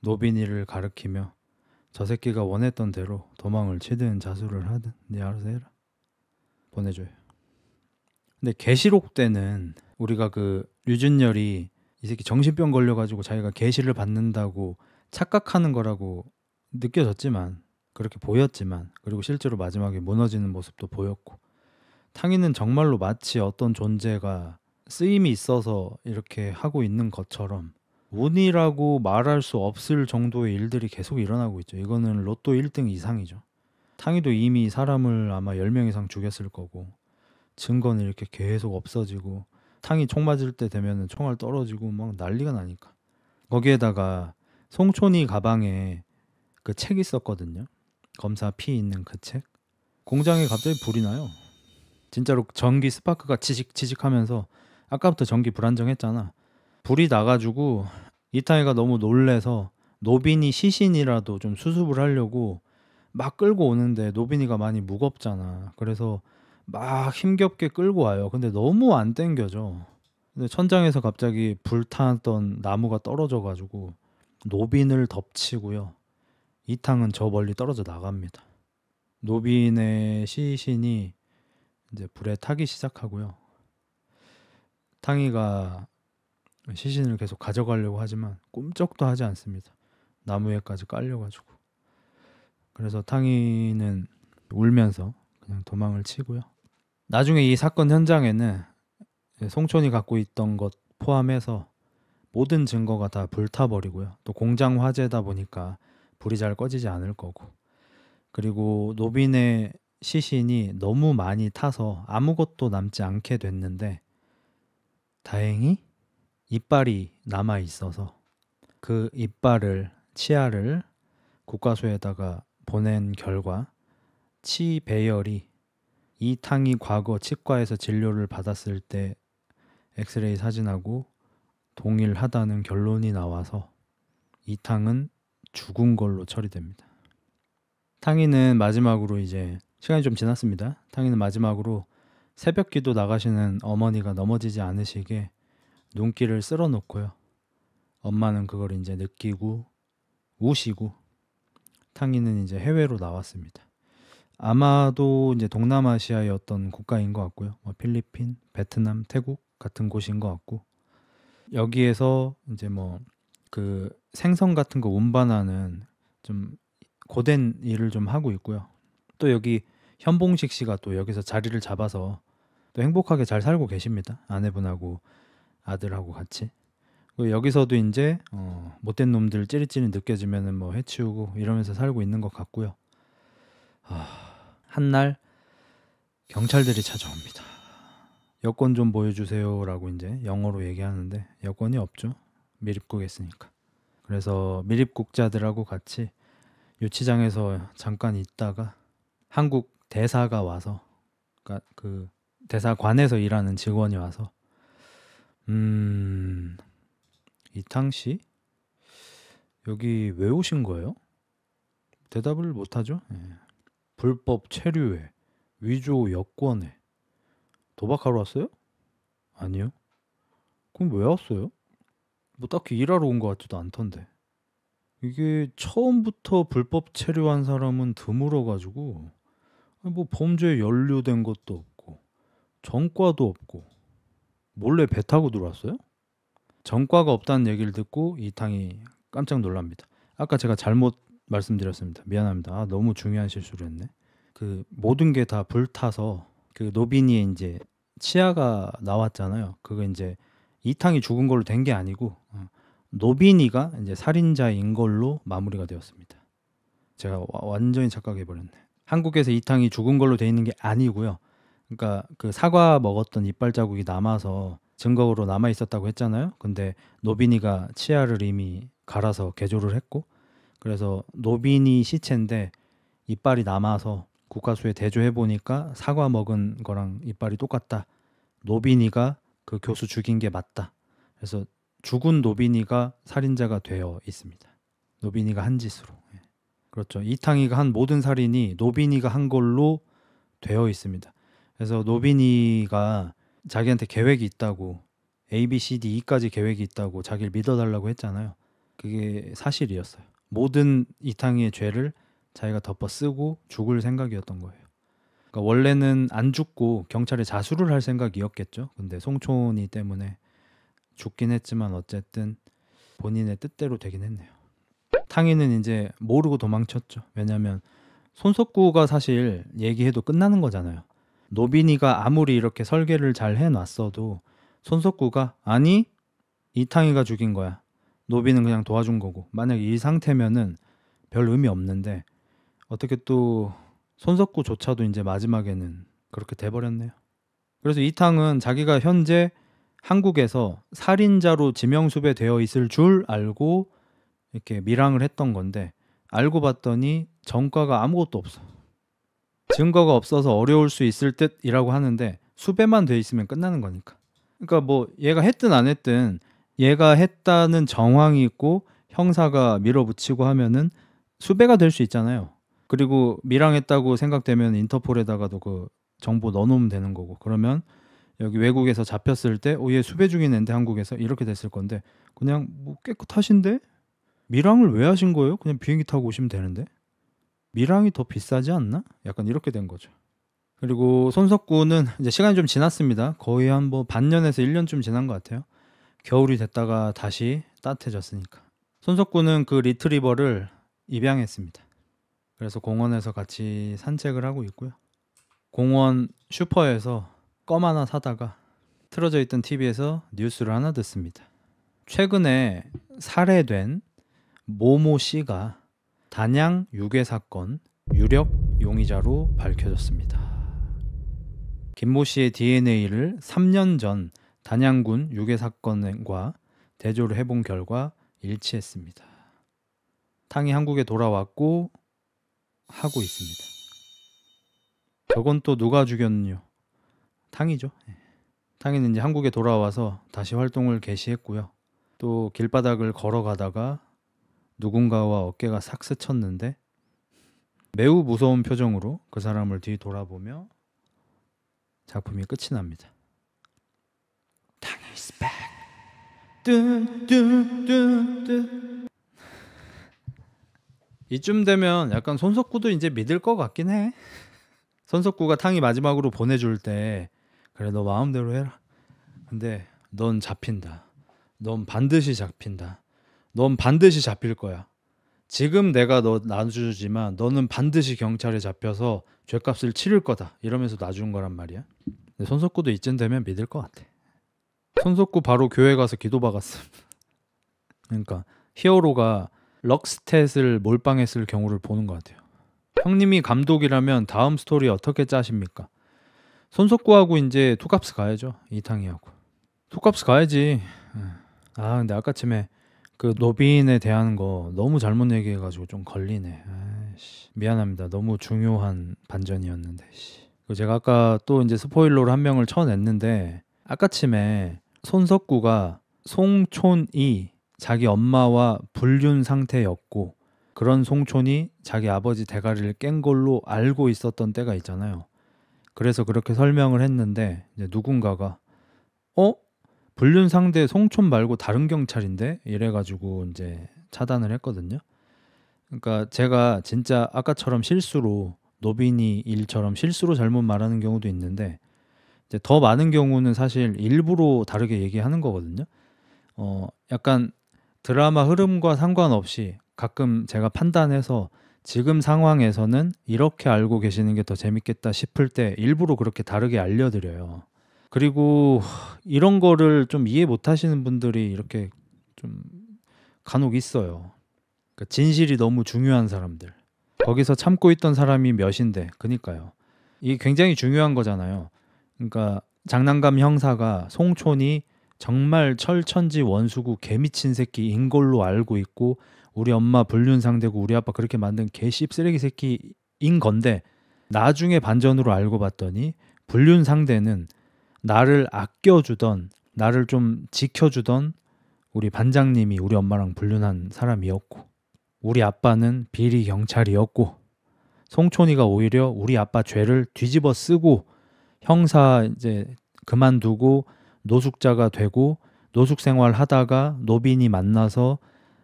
노빈이를 가리키며 저 새끼가 원했던 대로 도망을 치든 자수를 하든 네 알아서 해라. 보내줘요. 근데 계시록 때는 우리가 그 류준열이 이 새끼 정신병 걸려가지고 자기가 계시를 받는다고 착각하는 거라고 느껴졌지만, 그렇게 보였지만, 그리고 실제로 마지막에 무너지는 모습도 보였고, 탕이는 정말로 마치 어떤 존재가 쓰임이 있어서 이렇게 하고 있는 것처럼 운이라고 말할 수 없을 정도의 일들이 계속 일어나고 있죠. 이거는 로또 1등 이상이죠. 탕이도 이미 사람을 아마 10명 이상 죽였을 거고, 증거는 이렇게 계속 없어지고, 탕이 총 맞을 때 되면 총알 떨어지고 막 난리가 나니까. 거기에다가 송촌이 가방에 그 책 있었거든요. 검사 피 있는 그 책. 공장에 갑자기 불이 나요. 진짜로 전기 스파크가 치직치직 하면서, 아까부터 전기 불안정했잖아. 불이 나가지고 이타이가 너무 놀래서 노빈이 시신이라도 좀 수습을 하려고 막 끌고 오는데, 노빈이가 많이 무겁잖아. 그래서 막 힘겹게 끌고 와요. 근데 너무 안 땡겨져. 근데 천장에서 갑자기 불탔던 나무가 떨어져가지고 노빈을 덮치고요. 이탕은 저 멀리 떨어져 나갑니다. 노빈의 시신이 이제 불에 타기 시작하고요. 탕이가 시신을 계속 가져가려고 하지만 꼼짝도 하지 않습니다. 나무에까지 깔려가지고. 그래서 탕이는 울면서 그냥 도망을 치고요. 나중에 이 사건 현장에는 송촌이 갖고 있던 것 포함해서 모든 증거가 다 불타버리고요. 또 공장 화재다 보니까 불이 잘 꺼지지 않을 거고, 그리고 노빈의 시신이 너무 많이 타서 아무것도 남지 않게 됐는데, 다행히 이빨이 남아 있어서 그 이빨을, 치아를 국과수에다가 보낸 결과 치 배열이 이탕이 과거 치과에서 진료를 받았을 때 엑스레이 사진하고 동일하다는 결론이 나와서 이탕은 죽은 걸로 처리됩니다. 탕이는 마지막으로 이제 시간이 좀 지났습니다. 탕이는 마지막으로 새벽 기도 나가시는 어머니가 넘어지지 않으시게 눈길을 쓸어 놓고요. 엄마는 그걸 이제 느끼고 우시고 탕이는 이제 해외로 나왔습니다. 아마도 이제 동남아시아의 어떤 국가인 것 같고요. 뭐 필리핀, 베트남, 태국 같은 곳인 것 같고 여기에서 이제 뭐 그 생선 같은 거 운반하는 좀 고된 일을 좀 하고 있고요. 또 여기 현봉식 씨가 또 여기서 자리를 잡아서 또 행복하게 잘 살고 계십니다. 아내분하고 아들하고 같이. 그리고 여기서도 이제 못된 놈들 찌릿찌릿 느껴지면은 뭐 해치우고 이러면서 살고 있는 것 같고요. 한날 경찰들이 찾아옵니다. 여권 좀 보여주세요라고 이제 영어로 얘기하는데 여권이 없죠. 미립국에 있으니까. 그래서 미립국자들하고 같이 유치장에서 잠깐 있다가 한국 대사가 와서, 그러니까 그 대사관에서 일하는 직원이 와서 이탕 씨 여기 왜 오신 거예요? 대답을 못하죠. 예. 불법 체류에 위조 여권에 도박하러 왔어요? 아니요. 그럼 왜 왔어요? 뭐 딱히 일하러 온 것 같지도 않던데. 이게 처음부터 불법 체류한 사람은 드물어가지고 뭐 범죄에 연루된 것도 없고 전과도 없고 몰래 배 타고 들어왔어요? 전과가 없다는 얘기를 듣고 이탕이 깜짝 놀랍니다. 아까 제가 잘못 말씀드렸습니다. 미안합니다. 너무 중요한 실수를 했네. 그 모든 게 다 불타서 그 노빈이의 이제 치아가 나왔잖아요. 그거 이제 이탕이 죽은 걸로 된 게 아니고 노빈이가 이제 살인자인 걸로 마무리가 되었습니다. 제가 완전히 착각해 버렸네. 한국에서 이탕이 죽은 걸로 돼 있는 게 아니고요. 그러니까 그 사과 먹었던 이빨 자국이 남아서 증거로 남아 있었다고 했잖아요. 근데 노빈이가 치아를 이미 갈아서 개조를 했고, 그래서 노빈이 시체인데 이빨이 남아서 국과수에 대조해 보니까 사과 먹은 거랑 이빨이 똑같다. 노빈이가 그 교수 죽인 게 맞다. 그래서 죽은 노빈이가 살인자가 되어 있습니다. 노빈이가 한 짓으로. 그렇죠. 이탕이가 한 모든 살인이 노빈이가 한 걸로 되어 있습니다. 그래서 노빈이가 자기한테 계획이 있다고, A, B, C, D, E까지 계획이 있다고 자기를 믿어달라고 했잖아요. 그게 사실이었어요. 모든 이탕이의 죄를 자기가 덮어 쓰고 죽을 생각이었던 거예요. 그러니까 원래는 안 죽고 경찰에 자수를 할 생각이었겠죠. 근데 송촌이 때문에 죽긴 했지만 어쨌든 본인의 뜻대로 되긴 했네요. 탕이는 이제 모르고 도망쳤죠. 왜냐면 손석구가 사실 얘기해도 끝나는 거잖아요. 노빈이가 아무리 이렇게 설계를 잘 해놨어도 손석구가 아니 이탕이가 죽인 거야. 노빈은 그냥 도와준 거고. 만약 이 상태면은 별 의미 없는데 어떻게 또 손석구조차도 이제 마지막에는 그렇게 돼버렸네요. 그래서 이탕은 자기가 현재 한국에서 살인자로 지명수배되어 있을 줄 알고 이렇게 밀항을 했던 건데 알고 봤더니 전과가 아무것도 없어. 증거가 없어서 어려울 수 있을 듯이라고 하는데 수배만 돼 있으면 끝나는 거니까. 그러니까 뭐 얘가 했든 안 했든 얘가 했다는 정황이 있고 형사가 밀어붙이고 하면은 수배가 될 수 있잖아요. 그리고 밀항했다고 생각되면 인터폴에다가도 그 정보 넣어놓으면 되는 거고, 그러면 여기 외국에서 잡혔을 때 얘 수배 중인 앤데 한국에서 이렇게 됐을 건데 그냥 뭐 깨끗하신데 밀항을 왜 하신 거예요? 그냥 비행기 타고 오시면 되는데 밀항이 더 비싸지 않나? 약간 이렇게 된 거죠. 그리고 손석구는 이제 시간이 좀 지났습니다. 거의 한 뭐 반년에서 1년쯤 지난 것 같아요. 겨울이 됐다가 다시 따뜻해졌으니까. 손석구는 그 리트리버를 입양했습니다. 그래서 공원에서 같이 산책을 하고 있고요. 공원 슈퍼에서 껌 하나 사다가 틀어져 있던 TV에서 뉴스를 하나 듣습니다. 최근에 살해된 모모 씨가 단양 유괴 사건 유력 용의자로 밝혀졌습니다. 김모 씨의 DNA를 3년 전 단양군 유괴 사건과 대조를 해본 결과 일치했습니다. 탕이 한국에 돌아왔고 하고 있습니다. 저건 또 누가 죽였는요? 탕이죠. 탕이는 이제 한국에 돌아와서 다시 활동을 개시했고요. 또 길바닥을 걸어가다가 누군가와 어깨가 싹 스쳤는데 매우 무서운 표정으로 그 사람을 뒤돌아보며 작품이 끝이 납니다. 탕이 is back. 뚜뚜뚜뚜. 이쯤 되면 약간 손석구도 이제 믿을 것 같긴 해. 손석구가 탕이 마지막으로 보내줄 때 그래 너 마음대로 해라. 근데 넌 잡힌다. 넌 반드시 잡힌다. 넌 반드시 잡힐 거야. 지금 내가 너 놔주지만 너는 반드시 경찰에 잡혀서 죗값을 치를 거다. 이러면서 놔준 거란 말이야. 근데 손석구도 이쯤 되면 믿을 것 같아. 손석구 바로 교회 가서 기도 박았음. 그러니까 히어로가 럭스탯을 몰빵했을 경우를 보는 것 같아요. 형님이 감독이라면 다음 스토리 어떻게 짜십니까? 손석구하고 이제 투캅스 가야죠. 이탕이하고. 투캅스 가야지. 아 근데 아까쯤에 그 노빈에 대한 거 너무 잘못 얘기해가지고 좀 걸리네. 아이씨, 미안합니다. 너무 중요한 반전이었는데. 제가 아까 또 이제 스포일러로 한 명을 쳐냈는데 아까쯤에 손석구가 송촌이 자기 엄마와 불륜 상태였고 그런 송촌이 자기 아버지 대가리를 깬 걸로 알고 있었던 때가 있잖아요. 그래서 그렇게 설명을 했는데 이제 누군가가 불륜 상대 송촌 말고 다른 경찰인데 이래가지고 이제 차단을 했거든요. 그러니까 제가 진짜 아까처럼 실수로 노빈이 일처럼 실수로 잘못 말하는 경우도 있는데 이제 더 많은 경우는 사실 일부러 다르게 얘기하는 거거든요. 약간 드라마 흐름과 상관없이 가끔 제가 판단해서 지금 상황에서는 이렇게 알고 계시는 게 더 재밌겠다 싶을 때 일부러 그렇게 다르게 알려드려요. 그리고 이런 거를 좀 이해 못 하시는 분들이 이렇게 좀 간혹 있어요. 그러니까 진실이 너무 중요한 사람들. 거기서 참고 있던 사람이 몇인데, 그니까요. 이게 굉장히 중요한 거잖아요. 그러니까 장난감 형사가 송촌이 정말 철천지 원수고 개미친 새끼인 걸로 알고 있고 우리 엄마 불륜 상대고 우리 아빠 그렇게 만든 개씹 쓰레기 새끼인 건데 나중에 반전으로 알고 봤더니 불륜 상대는 나를 아껴주던 나를 좀 지켜주던 우리 반장님이 우리 엄마랑 불륜한 사람이었고 우리 아빠는 비리 경찰이었고 송촌이가 오히려 우리 아빠 죄를 뒤집어 쓰고 형사 이제 그만두고 노숙자가 되고 노숙 생활 하다가 노빈이 만나서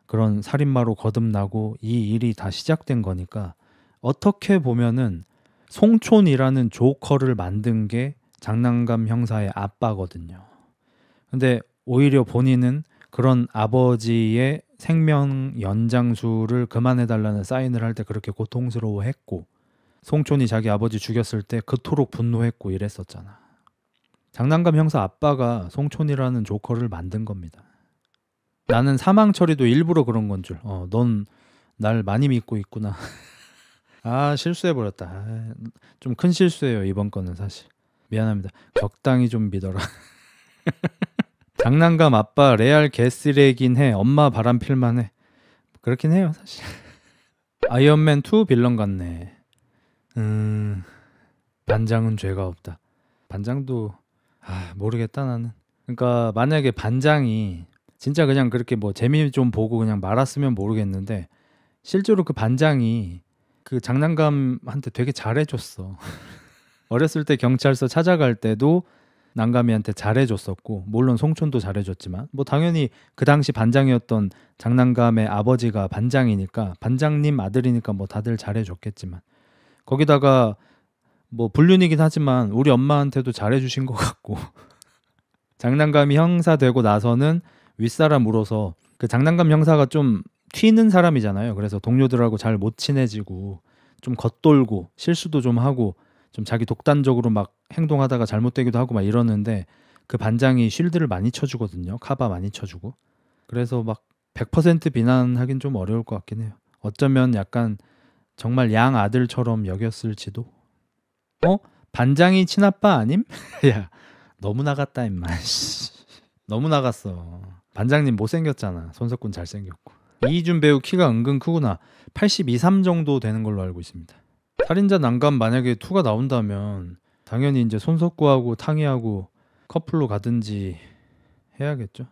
그런 살인마로 거듭나고 이 일이 다 시작된 거니까 어떻게 보면은 송촌이라는 조커를 만든 게 장난감 형사의 아빠거든요. 근데 오히려 본인은 그런 아버지의 생명 연장수를 그만해달라는 사인을 할 때 그렇게 고통스러워했고 송촌이 자기 아버지 죽였을 때 그토록 분노했고 이랬었잖아. 장난감 형사 아빠가 송촌이라는 조커를 만든 겁니다. 나는 사망 처리도 일부러 그런 건 줄. 넌 날 많이 믿고 있구나. 아 실수해버렸다. 좀 큰 실수예요 이번 거는 사실. 미안합니다. 적당히 좀 믿어라. 장난감 아빠 레알 개쓰레긴 해. 엄마 바람 필만 해. 그렇긴 해요 사실. 아이언맨 2 빌런 같네. 반장은 죄가 없다. 반장도 모르겠다 나는. 그러니까 만약에 반장이 진짜 그냥 그렇게 뭐 재미 좀 보고 그냥 말았으면 모르겠는데 실제로 그 반장이 그 장난감한테 되게 잘해줬어. 어렸을 때 경찰서 찾아갈 때도 난감이한테 잘해줬었고 물론 송촌도 잘해줬지만 뭐 당연히 그 당시 반장이었던 장난감의 아버지가 반장이니까 반장님 아들이니까 뭐 다들 잘해줬겠지만 거기다가 뭐 불륜이긴 하지만 우리 엄마한테도 잘해주신 것 같고 장난감이 형사 되고 나서는 윗사람 울어서 그 장난감 형사가 좀 튀는 사람이잖아요. 그래서 동료들하고 잘 못 친해지고 좀 겉돌고 실수도 좀 하고 좀 자기 독단적으로 막 행동하다가 잘못되기도 하고 막 이러는데 그 반장이 쉴드를 많이 쳐주거든요. 카바 많이 쳐주고. 그래서 막 100% 비난하긴 좀 어려울 것 같긴 해요. 어쩌면 약간 정말 양 아들처럼 여겼을지도. 반장이 친아빠 아님? 야 너무 나갔다 임마. 너무 나갔어. 반장님 못생겼잖아. 손석군 잘생겼고. 이희준 배우 키가 은근 크구나. 82, 3 정도 되는 걸로 알고 있습니다. 살인자 난감 만약에 2가 나온다면 당연히 이제 손석구하고 탕이하고 커플로 가든지 해야겠죠.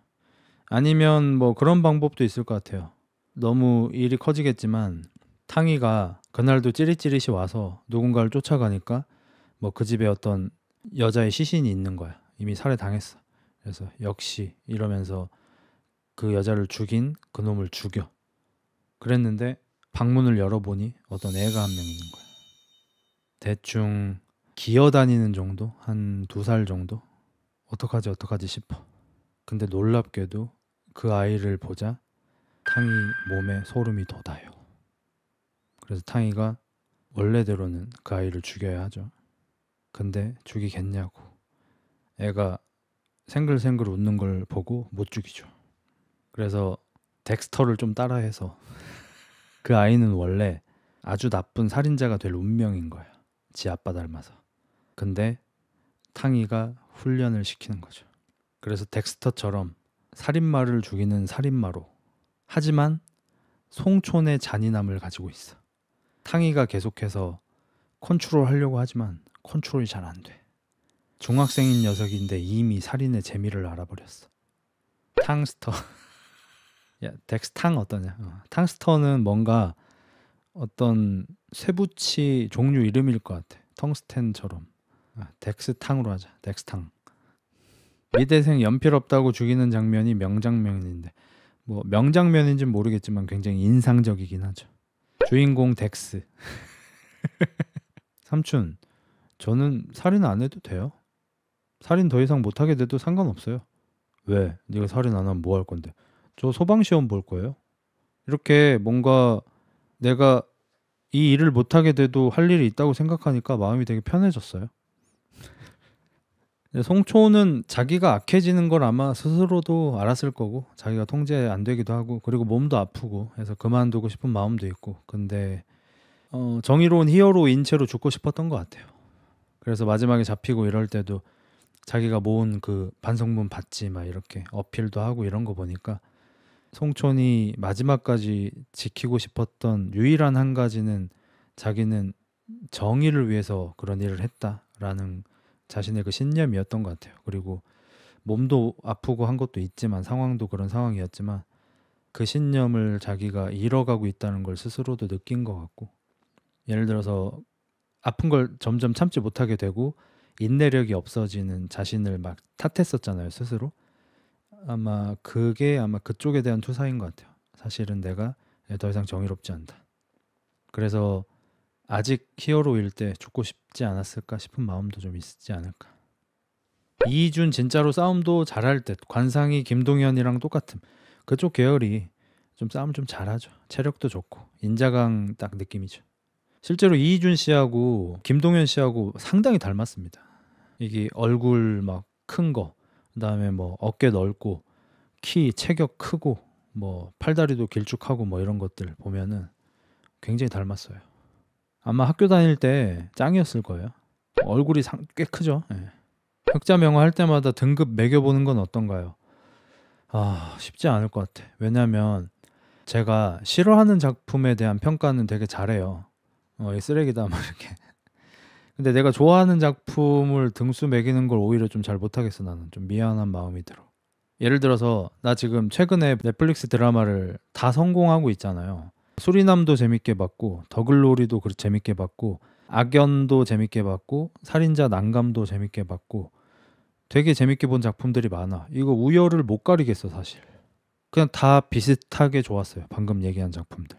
아니면 뭐 그런 방법도 있을 것 같아요. 너무 일이 커지겠지만 탕이가 그날도 찌릿찌릿이 와서 누군가를 쫓아가니까 뭐 그 집에 어떤 여자의 시신이 있는 거야. 이미 살해당했어. 그래서 역시 이러면서 그 여자를 죽인 그놈을 죽여. 그랬는데 방문을 열어보니 어떤 애가 한 명 있는 거야. 대충 기어다니는 정도? 한 2살 정도? 어떡하지 싶어. 근데 놀랍게도 그 아이를 보자 탕이 몸에 소름이 돋아요. 그래서 탕이가 원래대로는 그 아이를 죽여야 하죠. 근데 죽이겠냐고. 애가 생글생글 웃는 걸 보고 못 죽이죠. 그래서 덱스터를 좀 따라해서 그 아이는 원래 아주 나쁜 살인자가 될 운명인 거야. 지 아빠 닮아서. 근데 탕이가 훈련을 시키는 거죠. 그래서 덱스터처럼 살인마를 죽이는 살인마로. 하지만 송촌의 잔인함을 가지고 있어. 탕이가 계속해서 컨트롤 하려고 하지만 컨트롤이 잘 안 돼. 중학생인 녀석인데 이미 살인의 재미를 알아버렸어. 탕스터. 야, 덱스탕 어떠냐? 탕스터는 뭔가 어떤 쇠붙이 종류 이름일 것 같아. 텅스텐처럼. 덱스탕으로 하자. 덱스탕. 미대생 연필 없다고 죽이는 장면이 명장면인데 뭐 명장면인지는 모르겠지만 굉장히 인상적이긴 하죠. 주인공 덱스. 삼촌, 저는 살인 안 해도 돼요? 살인 더 이상 못하게 돼도 상관없어요. 왜? 네가 살인 안 하면 뭐 할 건데? 저 소방시험 볼 거예요. 이렇게 뭔가 내가 이 일을 못하게 돼도 할 일이 있다고 생각하니까 마음이 되게 편해졌어요. 송초는 자기가 악해지는 걸 아마 스스로도 알았을 거고 자기가 통제 안 되기도 하고 그리고 몸도 아프고 해서 그만두고 싶은 마음도 있고 근데 정의로운 히어로인 채로 죽고 싶었던 것 같아요. 그래서 마지막에 잡히고 이럴 때도 자기가 모은 그 반성문 받지 막 이렇게 어필도 하고 이런 거 보니까 송촌이 마지막까지 지키고 싶었던 유일한 한 가지는 자기는 정의를 위해서 그런 일을 했다라는 자신의 그 신념이었던 것 같아요. 그리고 몸도 아프고 한 것도 있지만 상황도 그런 상황이었지만 그 신념을 자기가 잃어가고 있다는 걸 스스로도 느낀 것 같고 예를 들어서 아픈 걸 점점 참지 못하게 되고 인내력이 없어지는 자신을 막 탓했었잖아요, 스스로. 그게 그쪽에 대한 투사인 것 같아요. 사실은 내가 더 이상 정의롭지 않다. 그래서 아직 히어로일 때 죽고 싶지 않았을까 싶은 마음도 좀 있지 않을까. 이준 진짜로 싸움도 잘할 듯. 관상이 김동현이랑 똑같음. 그쪽 계열이 좀 싸움 좀 잘하죠. 체력도 좋고 인자강 딱 느낌이죠. 실제로 이준 씨하고 김동현 씨하고 상당히 닮았습니다. 이게 얼굴 막 큰 거, 그다음에 뭐 어깨 넓고 키 체격 크고 뭐 팔다리도 길쭉하고 뭐 이런 것들 보면은 굉장히 닮았어요. 아마 학교 다닐 때 짱이었을 거예요. 얼굴이 꽤 크죠. 예. 흑자 명화 할 때마다 등급 매겨보는 건 어떤가요? 쉽지 않을 것 같아. 왜냐면 제가 싫어하는 작품에 대한 평가는 되게 잘해요. 이 쓰레기다 막 이렇게. 근데 내가 좋아하는 작품을 등수 매기는 걸 오히려 좀 잘 못하겠어. 나는 좀 미안한 마음이 들어. 예를 들어서 나 지금 최근에 넷플릭스 드라마를 다 성공하고 있잖아요. 수리남도 재밌게 봤고 더글로리도 재밌게 봤고 악연도 재밌게 봤고 살인자 난감도 재밌게 봤고 되게 재밌게 본 작품들이 많아. 이거 우열을 못 가리겠어 사실. 그냥 다 비슷하게 좋았어요. 방금 얘기한 작품들.